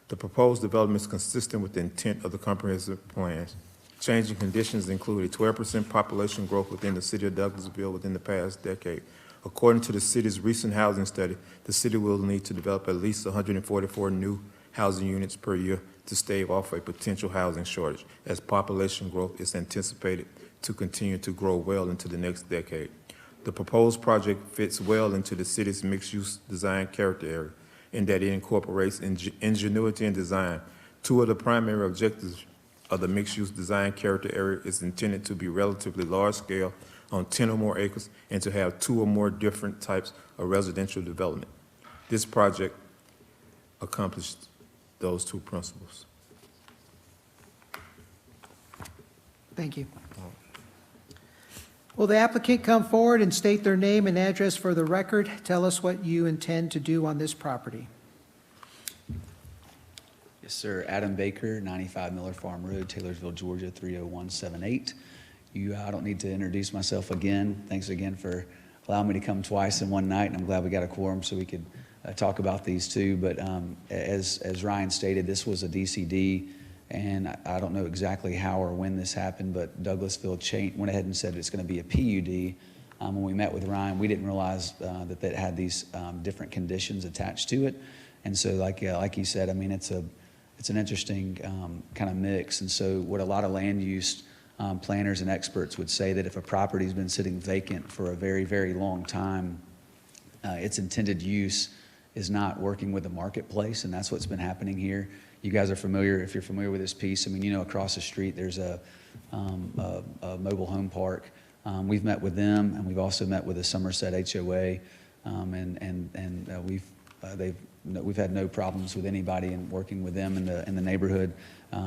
proposed development is consistent with the intent of the comprehensive plans. Changing conditions include a 12% population growth within the city of Douglasville within the past decade. According to the city's recent housing study, the city will need to develop at least 144 new housing units per year to stave off a potential housing shortage, as population growth is anticipated to continue to grow well into the next decade. The proposed project fits well into the city's mixed-use design character area in that it incorporates ingenuity and design. Two of the primary objectives of the mixed-use design character area is intended to be relatively large-scale on 10 or more acres and to have 2 or more different types of residential development. This project accomplished those 2 principles. Thank you. Will the applicant come forward and state their name and address for the record? Tell us what you intend to do on this property. Yes, sir. Adam Baker, 95 Miller Farm Road, Taylorsville, Georgia, 30178. I don't need to introduce myself again. Thanks again for allowing me to come twice in one night, and I'm glad we got a quorum so we could talk about these two. But as Ryan stated, this was a DCD, and I don't know exactly how or when this happened, but Douglasville went ahead and said it's going to be a PUD. When we met with Ryan, we didn't realize that had these different conditions attached to it. And so like he said, I mean, it's an interesting kind of mix. And so what a lot of land use planners and experts would say that if a property's been sitting vacant for a very, very long time, its intended use is not working with the marketplace, and that's what's been happening here. You guys are familiar, if you're familiar with this piece, I mean, you know, across the street there's a mobile home park. We've met with them, and we've also met with the Somerset HOA, and we've had no problems with anybody in working with them in the neighborhood.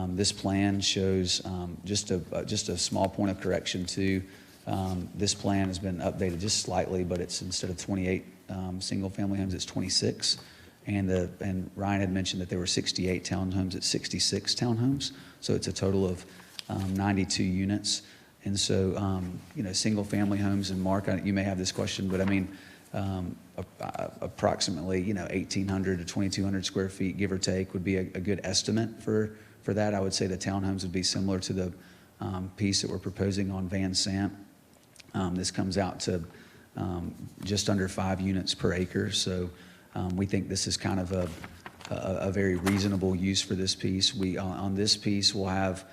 This plan shows just a small point of correction too. This plan has been updated just slightly, but it's instead of 28 single-family homes, it's 26. And Ryan had mentioned that there were 68 townhomes, it's 66 townhomes, so it's a total of 92 units. And so, you know, single-family homes, and Mark, you may have this question, but I mean, approximately, you know, 1,800 to 2,200 square feet, give or take, would be a good estimate for that. I would say the townhomes would be similar to the piece that we're proposing on Van Sant. This comes out to just under 5 units per acre. So we think this is kind of a very reasonable use for this piece. On this piece, we'll have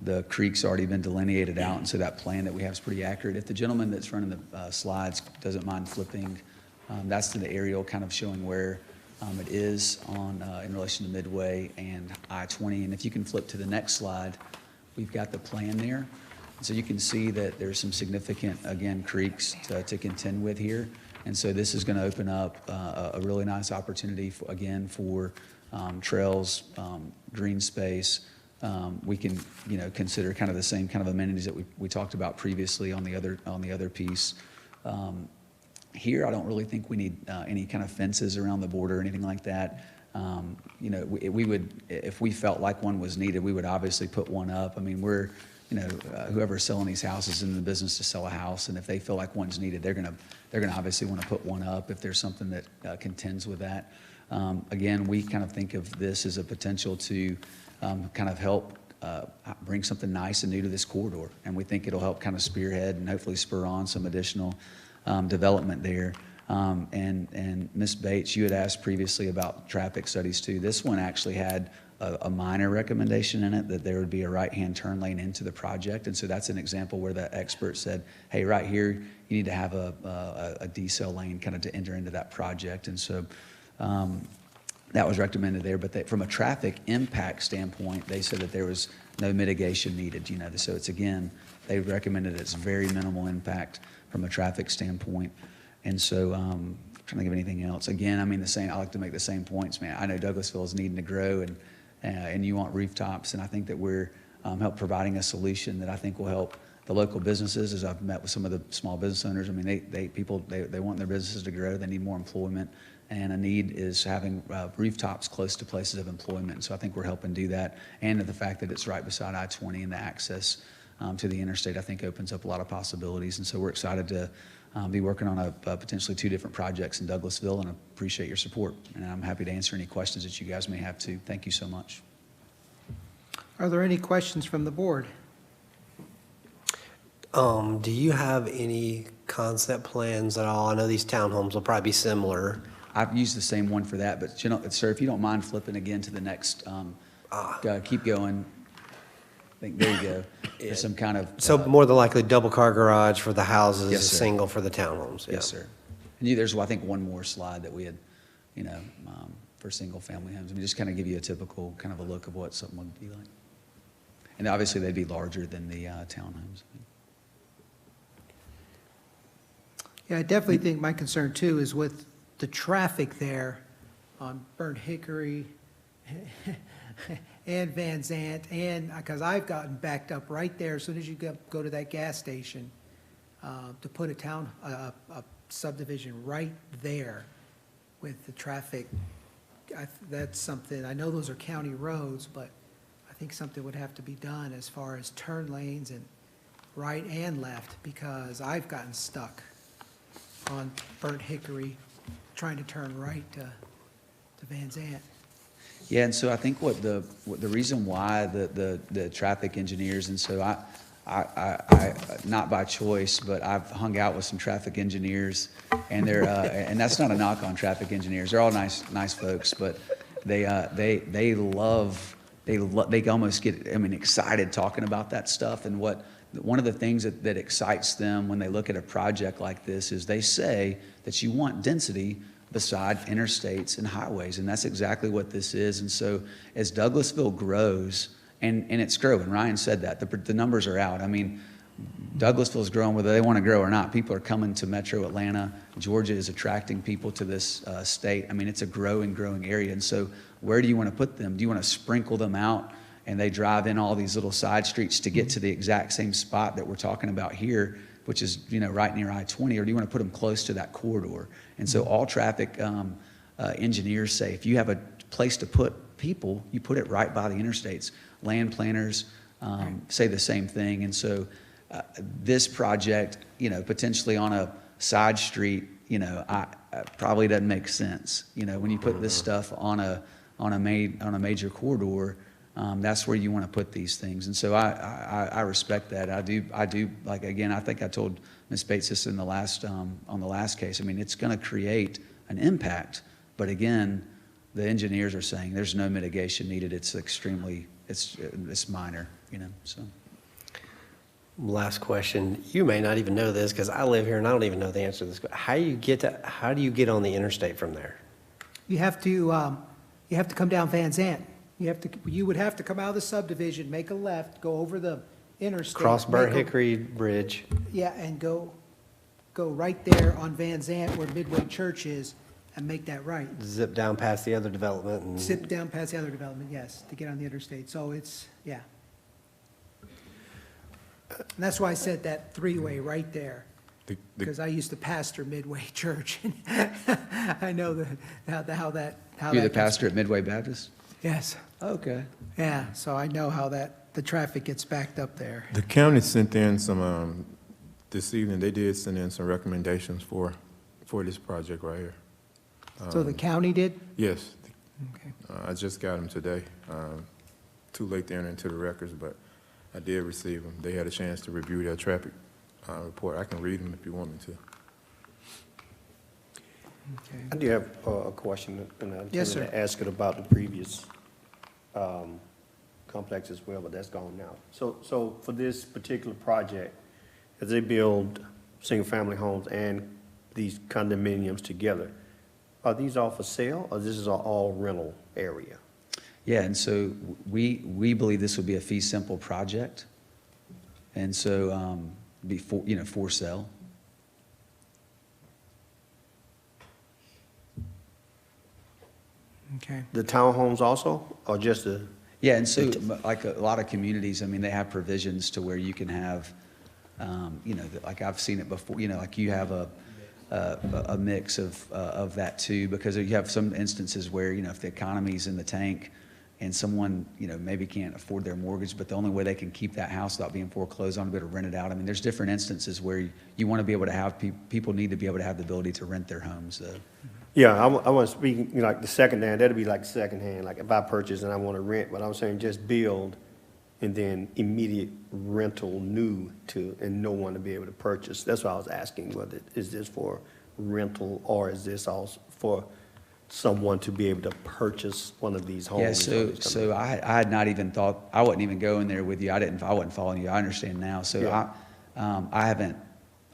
the creek's already been delineated out, and so that plan that we have is pretty accurate. If the gentleman that's running the slides doesn't mind flipping, that's the aerial kind of showing where it is in relation to Midway and I-20. And if you can flip to the next slide, we've got the plan there. So you can see that there's some significant, again, creeks to contend with here. And so this is going to open up a really nice opportunity, for trails, green space. We can, you know, consider kind of the same kind of amenities that we talked about previously on the other piece. Here, I don't really think we need any kind of fences around the border or anything like that. You know, we would, if we felt like one was needed, we would obviously put one up. I mean, we're, you know, whoever's selling these houses is in the business to sell a house, and if they feel like one's needed, they're gonna obviously want to put one up if there's something that contends with that. Again, we kind of think of this as a potential to kind of help bring something nice and new to this corridor, and we think it'll help kind of spearhead and hopefully spur on some additional development there. And Ms. Bates, you had asked previously about traffic studies too. This one actually had a minor recommendation in it that there would be a right-hand turn lane into the project, and so that's an example where the expert said, hey, right here, you need to have a decel lane kind of to enter into that project, and so that was recommended there. But from a traffic impact standpoint, they said that there was no mitigation needed, you know, so it's, again, they recommended it's very minimal impact from a traffic standpoint. And so, trying to think of anything else. Again, I mean, I like to make the same points, man. I know Douglasville is needing to grow, and you want rooftops, and I think that we're help providing a solution that I think will help the local businesses. As I've met with some of the small business owners, I mean, they want their businesses to grow. They need more employment, and a need is having rooftops close to places of employment. And so I think we're helping do that, and the fact that it's right beside I-20 and the access to the interstate, I think opens up a lot of possibilities. And so we're excited to be working on potentially 2 different projects in Douglasville, and appreciate your support. And I'm happy to answer any questions that you guys may have too. Thank you so much. Are there any questions from the board? Do you have any concept plans at all? I know these townhomes will probably be similar. I've used the same one for that, but you know, sir, if you don't mind flipping again to the next, keep going. I think, there you go. There's some kind of. So more than likely, double car garage for the houses, Yes, a sir. single for the townhomes. Yes, sir. And there's, I think, one more slide that we had, you know, for single-family homes. I mean, just kind of give you a typical kind of a look of what something would be like. And obviously, they'd be larger than the townhomes. Yeah, I definitely think my concern too is with the traffic there on Burnt Hickory and Van Zant, and, because I've gotten backed up right there as soon as you go to that gas station, to put a subdivision right there with the traffic. That's something, I know those are county roads, but I think something would have to be done as far as turn lanes and right and left, because I've gotten stuck on Burnt Hickory trying to turn right to Van Zant. Yeah, and so I think what the reason why the traffic engineers, and so I not by choice, but I've hung out with some traffic engineers, and they're and that's not a knock on traffic engineers. They're all nice folks, but they almost get, I mean, excited talking about that stuff. And one of the things that excites them when they look at a project like this is they say that you want density beside interstates and highways, and that's exactly what this is. And so as Douglasville grows, and it's growing, Ryan said that, the numbers are out. I mean, Douglasville's growing whether they want to grow or not. People are coming to metro Atlanta. Georgia is attracting people to this state. I mean, it's a growing area. And so where do you want to put them? Do you want to sprinkle them out and they drive in all these little side streets to get to the exact same spot that we're talking about here, which is, you know, right near I-20, or do you want to put them close to that corridor? And so all traffic engineers say, if you have a place to put people, you put it right by the interstates. Land planners say the same thing. And so this project, you know, potentially on a side street, you know, probably doesn't make sense. You know, when you put this stuff on a major corridor, that's where you want to put these things. And so I respect that. I do, like, again, I think I told Ms. Bates this in the last, on the last case. I mean, it's going to create an impact, but again, the engineers are saying there's no mitigation needed. It's extremely, it's minor, you know, so. Last question. You may not even know this because I live here and I don't even know the answer to this. How do you get on the interstate from there? You have to come down Van Zant. You would have to come out of the subdivision, make a left, go over the interstate. Cross Burnt make a- Hickory Bridge. Yeah, and go right there on Van Zant where Midway Church is and make that right. Zip down past the other development and. Zip down past the other development, yes, to get on the interstate. So it's, yeah. And that's why I said that three-way right there. Because I used to pastor Midway Church, and I know how that You're the gets- pastor at Midway Baptist? Yes, Okay. yeah, so I know how the traffic gets backed up there. The county sent in some, this evening, they did send in some recommendations for this project right here. So the county did? Yes, Okay. I just got them today. Too late to enter into the records, but I did receive them. They had a chance to review their traffic report. I can read them if you want me to. Okay. I do have a question, and I Yes, intended sir. to ask it about the previous complex as well, but that's gone now. So for this particular project, as they build single-family homes and these condominiums together, are these all for sale, or this is all rental area? Yeah, and so we believe this would be a fee simple project. And so, before, for sale. Okay. The townhomes also, or just the? Yeah, and so like a lot of communities, I mean, they have provisions to where you can have, like I've seen it before, like you have a mix of that too, because you have some instances where, if the economy's in the tank and someone, maybe can't afford their mortgage, but the only way they can keep that house without being foreclosed on, to be able to rent it out. I mean, there's different instances where you want to be able to have, people need to be able to have the ability to rent their homes. Yeah, I want to speak, like the second hand, that'd be like second hand, like if I purchase and I want to rent, but I'm saying just build and then immediate rental new and no one to be able to purchase. That's why I was asking, whether, is this for rental or is this also for someone to be able to purchase one of these homes? Yeah, so I had not even thought, I wasn't even going there with you. I wasn't following you. I understand now. So Yeah.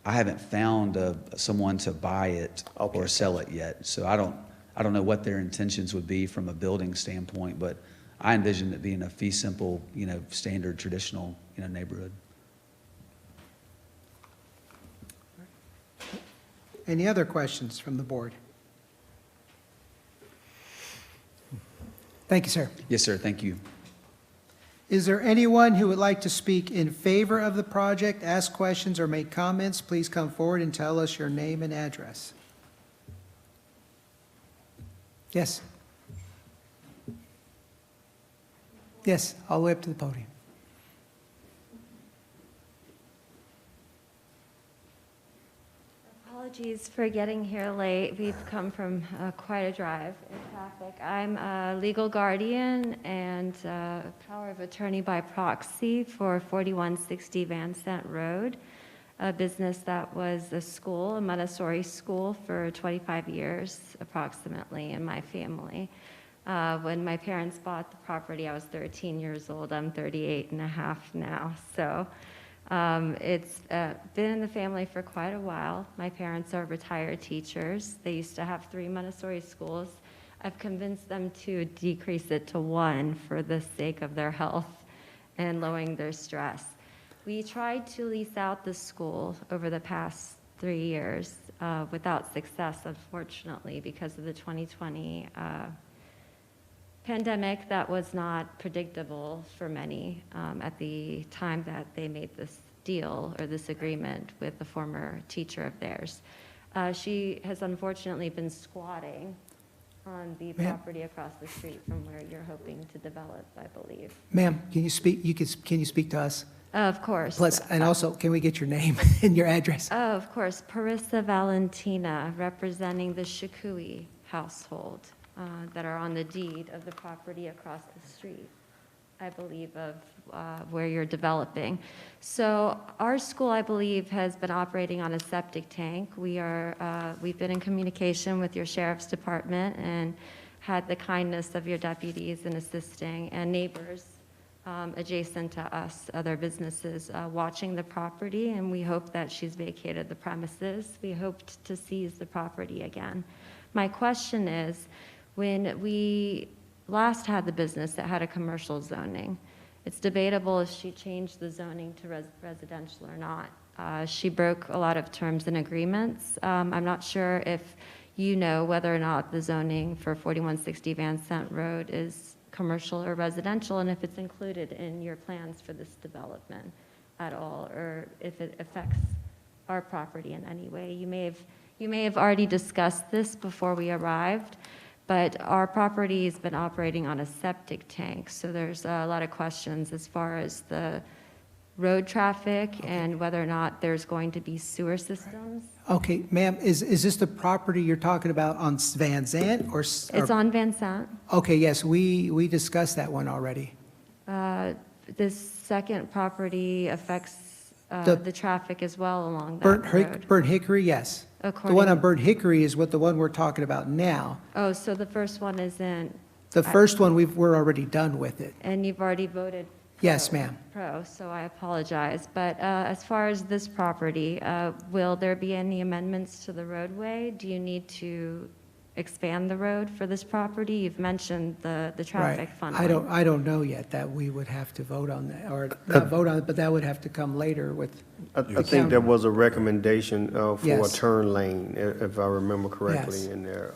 I haven't found someone to buy it Okay. or sell it yet. So I don't know what their intentions would be from a building standpoint, but I envision it being a fee simple, standard traditional, neighborhood. Any other questions from the board? Thank you, sir. Yes, sir. Thank you. Is there anyone who would like to speak in favor of the project, ask questions, or make comments? Please come forward and tell us your name and address. Yes. Yes, all the way up to the podium. Apologies for getting here late. We've come from quite a drive in traffic. I'm a legal guardian and power of attorney by proxy for 4160 Van Sant Road, a business that was a school, a Montessori school, for 25 years approximately in my family. When my parents bought the property, I was 13 years old. I'm 38 and a half now. So it's been in the family for quite a while. My parents are retired teachers. They used to have 3 Montessori schools. I've convinced them to decrease it to 1 for the sake of their health and lowering their stress. We tried to lease out the school over the past 3 years without success, unfortunately, because of the 2020 pandemic that was not predictable for many at the time that they made this deal or this agreement with the former teacher of theirs. She has unfortunately been squatting on the Ma'am? property across the street from where you're hoping to develop, I believe. Ma'am, can you speak, can you speak to us? Of course. Plus, and also, can we get your name and your address? Of course, Parissa Valentina, representing the Shikui household that are on the deed of the property across the street, I believe, of where you're developing. So our school, I believe, has been operating on a septic tank. We've been in communication with your sheriff's department and had the kindness of your deputies in assisting, and neighbors adjacent to us, other businesses, watching the property, and we hope that she's vacated the premises. We hoped to seize the property again. My question is, when we last had the business that had a commercial zoning, it's debatable if she changed the zoning to residential or not. She broke a lot of terms and agreements. I'm not sure if you know whether or not the zoning for 4160 Van Sant Road is commercial or residential, and if it's included in your plans for this development at all, or if it affects our property in any way. You may have already discussed this before we arrived, but our property has been operating on a septic tank, so there's a lot of questions as far as the road traffic and whether or not there's going to be sewer systems. Okay, ma'am, is this the property you're talking about on Van Zant or? It's on Van Sant. Okay, yes, we discussed that one already. This second property affects The- the traffic as well along that road. Burnt Hickory, yes. The one on Burnt Hickory is the one we're talking about now. Oh, so the first one isn't, The first one, we're already done with it. and you've already voted Yes, ma'am. pro, so I apologize. But as far as this property, will there be any amendments to the roadway? Do you need to expand the road for this property? You've mentioned the traffic Right. funneling. I don't know yet that we would have to vote on that, or not vote on it, but that would have to come later with, I think there was a recommendation for a Yes. turn lane, if I remember Yes. correctly, in there,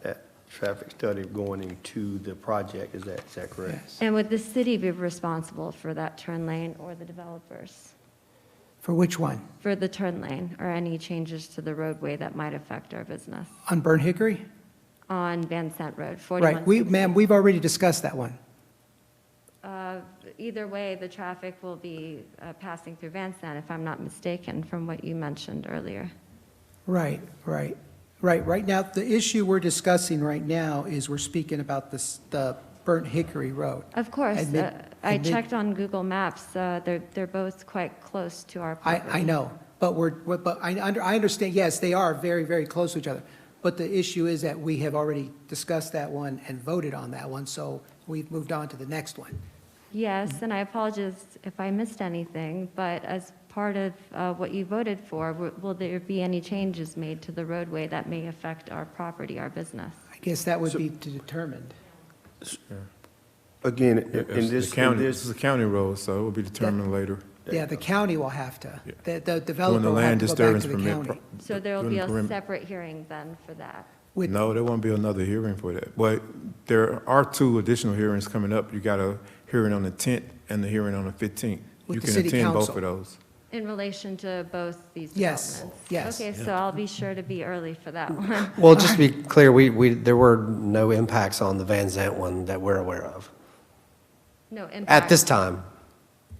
that traffic study going into the project. Is that correct? yes. And would the city be responsible for that turn lane or the developers? For which one? For the turn lane or any changes to the roadway that might affect our business On Burnt Hickory? on Van Sant Road, Right, 4160. ma'am, we've already discussed that one. Either way, the traffic will be passing through Van Sant, if I'm not mistaken, from what you mentioned earlier. Right. Right now, the issue we're discussing right now is we're speaking about the Burnt Hickory Road. Of course, And I and checked on Google Maps, they're both quite close to our property. I know, but I understand, yes, they are very, very close to each other. But the issue is that we have already discussed that one and voted on that one, so we've moved on to the next one. Yes, and I apologize if I missed anything, but as part of what you voted for, will there be any changes made to the roadway that may affect our property, our business? I guess that would be determined. Again, It's in the this, county, this is a county road, so it will be determined later. Yeah, the county will have to, Yeah. the Doing developer the will have land to go back disturbance to the permit. county. So there will doing be the a perimeter. separate hearing then for that? With- No, there won't be another hearing for that. But there are two additional hearings coming up. You got a hearing on the 10th and the hearing on the 15th. With You the can city attend both council. of those. In relation to both these Yes, developments? yes. Okay, so I'll be sure to be early for that one. Well, just to be clear, there were no impacts on the Van Zant one that we're aware of No impact. at this time.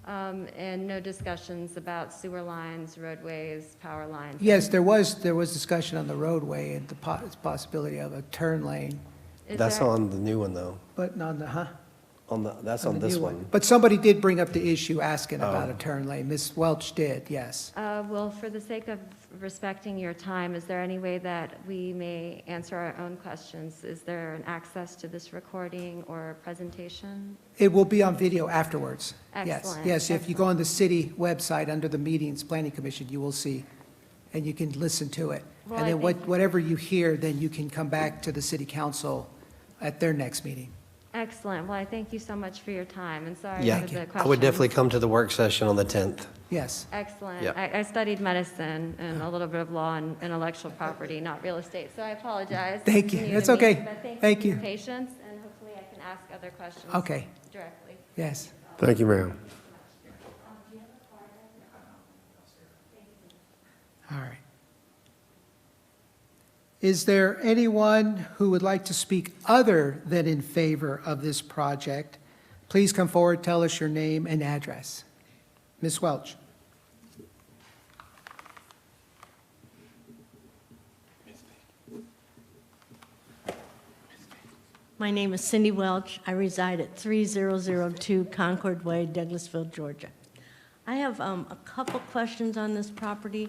And no discussions about sewer lines, roadways, power lines? Yes, there was discussion on the roadway and the possibility of a turn lane, Is That's there- on the new one, though. but not on the, That's on on the this new one. But somebody did bring up the issue asking about Oh. a turn lane. Ms. Welch did, yes. Well, for the sake of respecting your time, is there any way that we may answer our own questions? Is there an access to this recording or presentation? It will be on video afterwards. Yes, Excellent, yes, if you go on the city website under the meetings, Planning Commission, you will see, and you can listen to it. Well, And I then think- whatever you hear, then you can come back to the city council at their next meeting. Excellent. Well, I thank you so much for your time, and sorry Yeah, for the questions. I would definitely come to the work session on the 10th. Yes, Excellent. Yep. I studied medicine and a little bit of law and intellectual property, not real estate, so I apologize. Thank you. Continue That's to okay. meet, but Thank Thank you you. for your patience, and hopefully I can ask other questions. Okay. Directly. yes. Thank you, ma'am. All right. Is there anyone who would like to speak other than in favor of this project? Please come forward, tell us your name and address. Ms. Welch. My name is Cindy Welch. I reside at 3002 Concord Way, Douglasville, Georgia. I have a couple questions on this property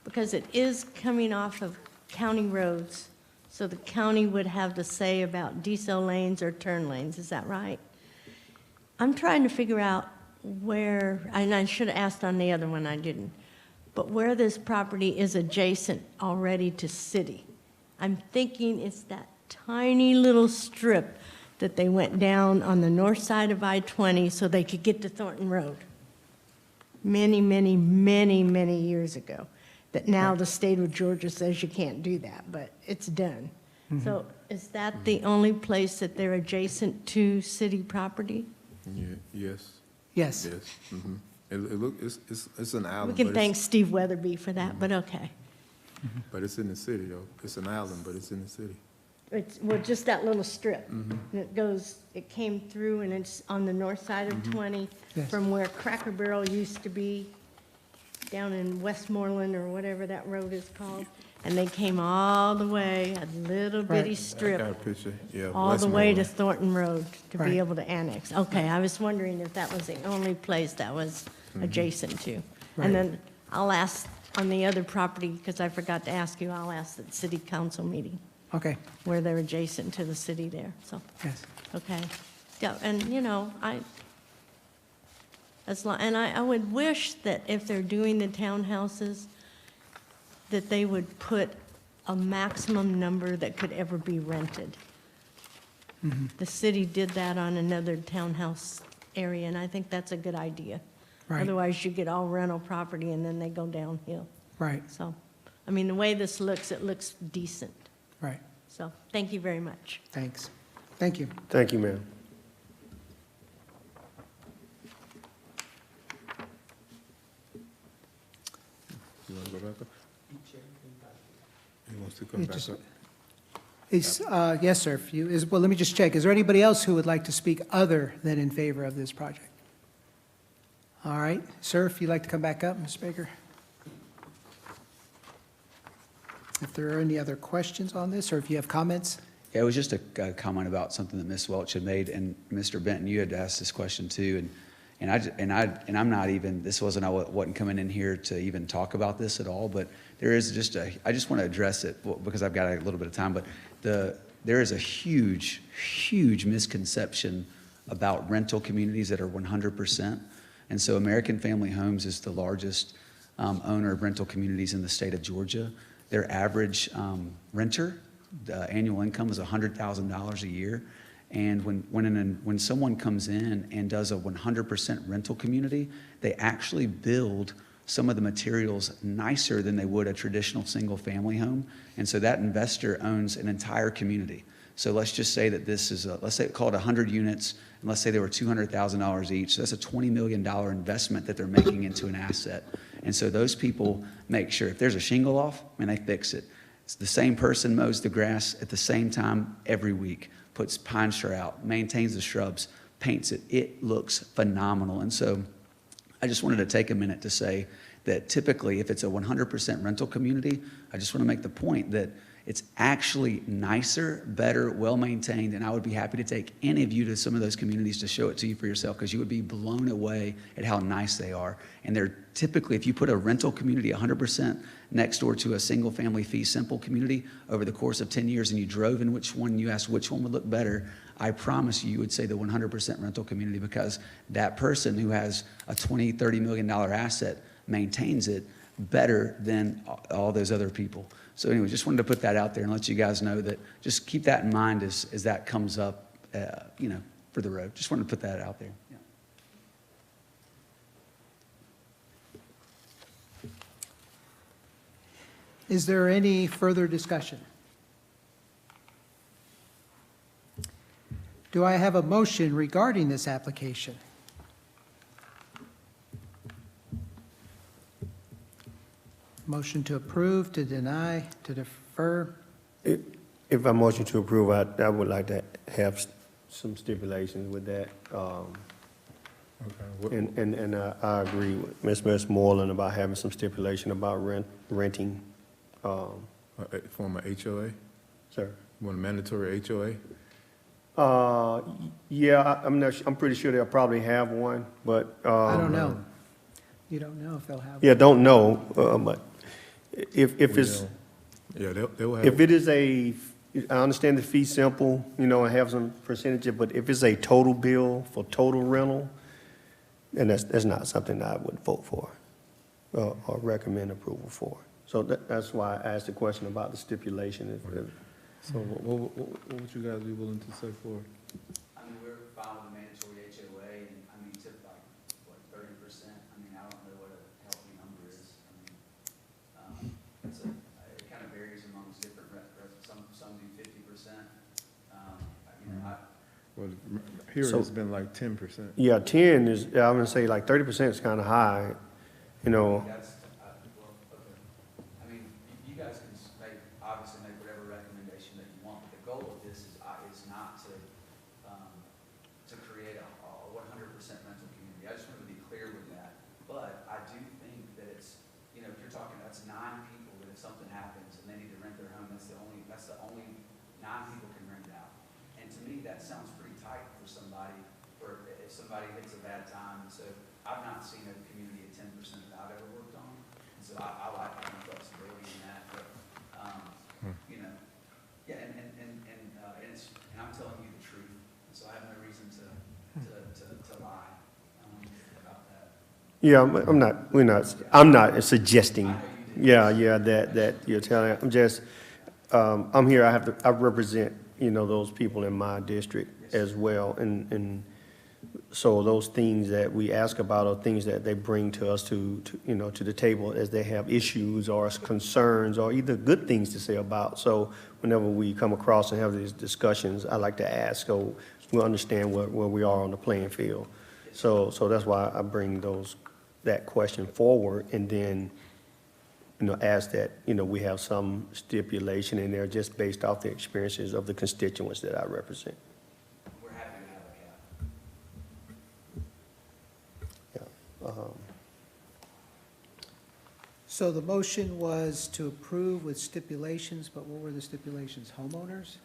because it is coming off of county roads, so the county would have to say about decel lanes or turn lanes. Is that right? I'm trying to figure out where, and I should have asked on the other one, I didn't, but where this property is adjacent already to city. I'm thinking it's that tiny little strip that they went down on the north side of I-20 so they could get to Thornton Road many, many, many, many years ago, that now the state of Georgia says you can't do that, but it's done. So is that the only place that they're adjacent to city property? Yeah, yes, Yes. yes. Mhm. it's an We island, can but thank it's, Steve Weatherby for that, but okay. but it's in the city, though. It's an island, but it's in the city. It's, well, just that little strip. And it goes, it came through and it's on the north side of 20, Yes. from where Cracker Barrel used to be, down in Westmoreland or whatever that road is called. And they came all the way, a little bitty Right. strip, I got a picture, yeah. all the way to Westmoreland. Thornton Road to Right. be able to annex. Okay, I was wondering if that was the only place that was adjacent to. Right. And then I'll ask on the other property, because I forgot to ask you, I'll ask at city council meeting Okay, where they're adjacent to the city there, so, yes. okay. Yeah, and, you know, I would wish that if they're doing the townhouses, that they would put a maximum number that could ever be rented. The city did that on another townhouse area, and I think that's a good idea. Right. Otherwise, you get all rental property and then they go downhill. Right, So, I mean, the way this looks, it looks decent. right. So, thank you very much. Thanks. Thank you. Thank you, ma'am. You want to go back up? He wants to come You back just- up. Yes, sir. Well, let me just check. Is there anybody else who would like to speak other than in favor of this project? All right. Sir, if you'd like to come back up, Ms. Baker. If there are any other questions on this, or if you have comments? Yeah, it was just a comment about something that Ms. Welch had made, and Mr. Benton, you had asked this question too, and I'm not even, this wasn't, I wasn't coming in here to even talk about this at all, but there is just I just want to address it because I've got a little bit of time, but there is a huge, huge misconception about rental communities that are 100%. And so American Family Homes is the largest owner of rental communities in the state of Georgia. Their average renter, the annual income is $100,000 a year. And when someone comes in and does a 100% rental community, they actually build some of the materials nicer than they would a traditional single-family home. And so that investor owns an entire community. So let's just say that this is, let's say call it 100 units, and let's say they were $200,000 each. So that's a $20 million investment that they're making into an asset. And so those people make sure, if there's a shingle off, man, they fix it. It's the same person mows the grass at the same time every week, puts pine straw out, maintains the shrubs, paints it. It looks phenomenal. And so I just wanted to take a minute to say that typically if it's a 100% rental community, I just want to make the point that it's actually nicer, better, well-maintained, and I would be happy to take any of you to some of those communities to show it to you for yourself because you would be blown away at how nice they are. And they're typically, if you put a rental community 100% next door to a single-family fee simple community over the course of 10 years and you drove in which one, you asked which one would look better, I promise you would say the 100% rental community because that person who has a $20, $30 million asset maintains it better than all those other people. So anyway, just wanted to put that out there and let you guys know that just keep that in mind as that comes up, for the road. Just wanted to put that out there. Yeah. Is there any further discussion? Do I have a motion regarding this application? Motion to approve, to deny, to defer? If I motion to approve, I would like to have some stipulations with that. Okay. And I agree with Ms. Westmoreland about having some stipulation about renting. Form a HOA? Sir? You want a mandatory HOA? Yeah, I'm pretty sure they'll probably have one, but. I don't know. You don't know if they'll have. Yeah, don't know, but if it's, Yeah, they'll have. if it is I understand the fee simple, and have some percentages, but if it's a total bill for total rental, then that's not something I would vote for, or recommend approval for. So that's why I asked the question about the stipulation. So what would you guys be willing to say for it? I mean, we're fine with a mandatory HOA, and I mean, tip like, what, 30%? I mean, I don't know what a healthy number is. I mean, it kind of varies amongst different some do 50%. Well, Here So- it's been like 10%. Yeah, 10 is, I'm gonna say like 30% is kind of high, you know. That's, well, okay. I mean, you guys can make, obviously make whatever recommendation that you want, but the goal of this is not to create a 100% rental community. I just want to be clear with that. But I do think that it's, you know, if you're talking, that's 9 people, that if something happens and they need to rent their home, that's the only 9 people can rent out. And to me, that sounds pretty tight for somebody, or if somebody hits a bad time. So I've not seen a community at 10% that I've ever worked on. And so I like having flexibility in that, but, you know, yeah, and I'm telling you the truth, so I have no reason to lie about that. Yeah, I'm not suggesting, yeah, that you're telling, I'm just, I'm here, I represent, you know, those people in my district as well, and so those things that we ask about are things that they bring to us to, you know, to the table as they have issues or concerns or either good things to say about. So whenever we come across and have these discussions, I like to ask, so we'll understand where we are on the playing field. So that's why I bring that question forward, and then, you know, ask that, you know, we have some stipulation in there just based off the experiences of the constituents that I represent. We're happy to have a cap. Yeah. So the motion was to approve with stipulations, but what were the stipulations? Homeowners?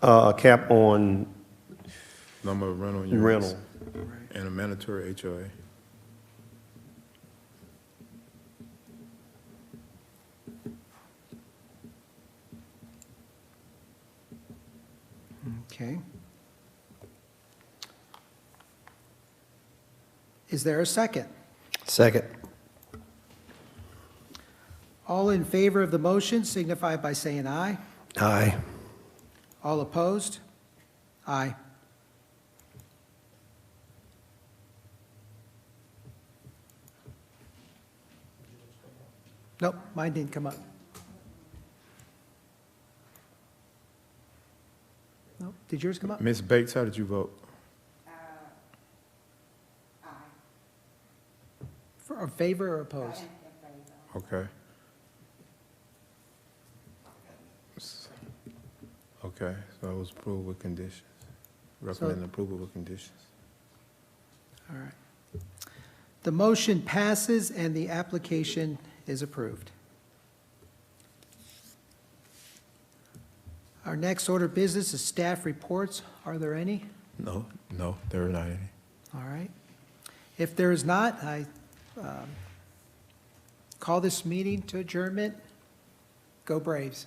A cap on Number of rental units. rental. And a mandatory HOA. Okay. Is there a second? Second. All in favor of the motion signify by saying aye. Aye. All opposed? Aye. Nope, mine didn't come up. Nope, did yours come up? Ms. Bates, how did you vote? For favor or opposed? Okay. Okay, so it was approved with conditions. Recommend approval with conditions. All right. The motion passes and the application is approved. Our next order of business is staff reports. Are there any? No, there are not any. All right. If there is not, I call this meeting to adjournment. Go Braves.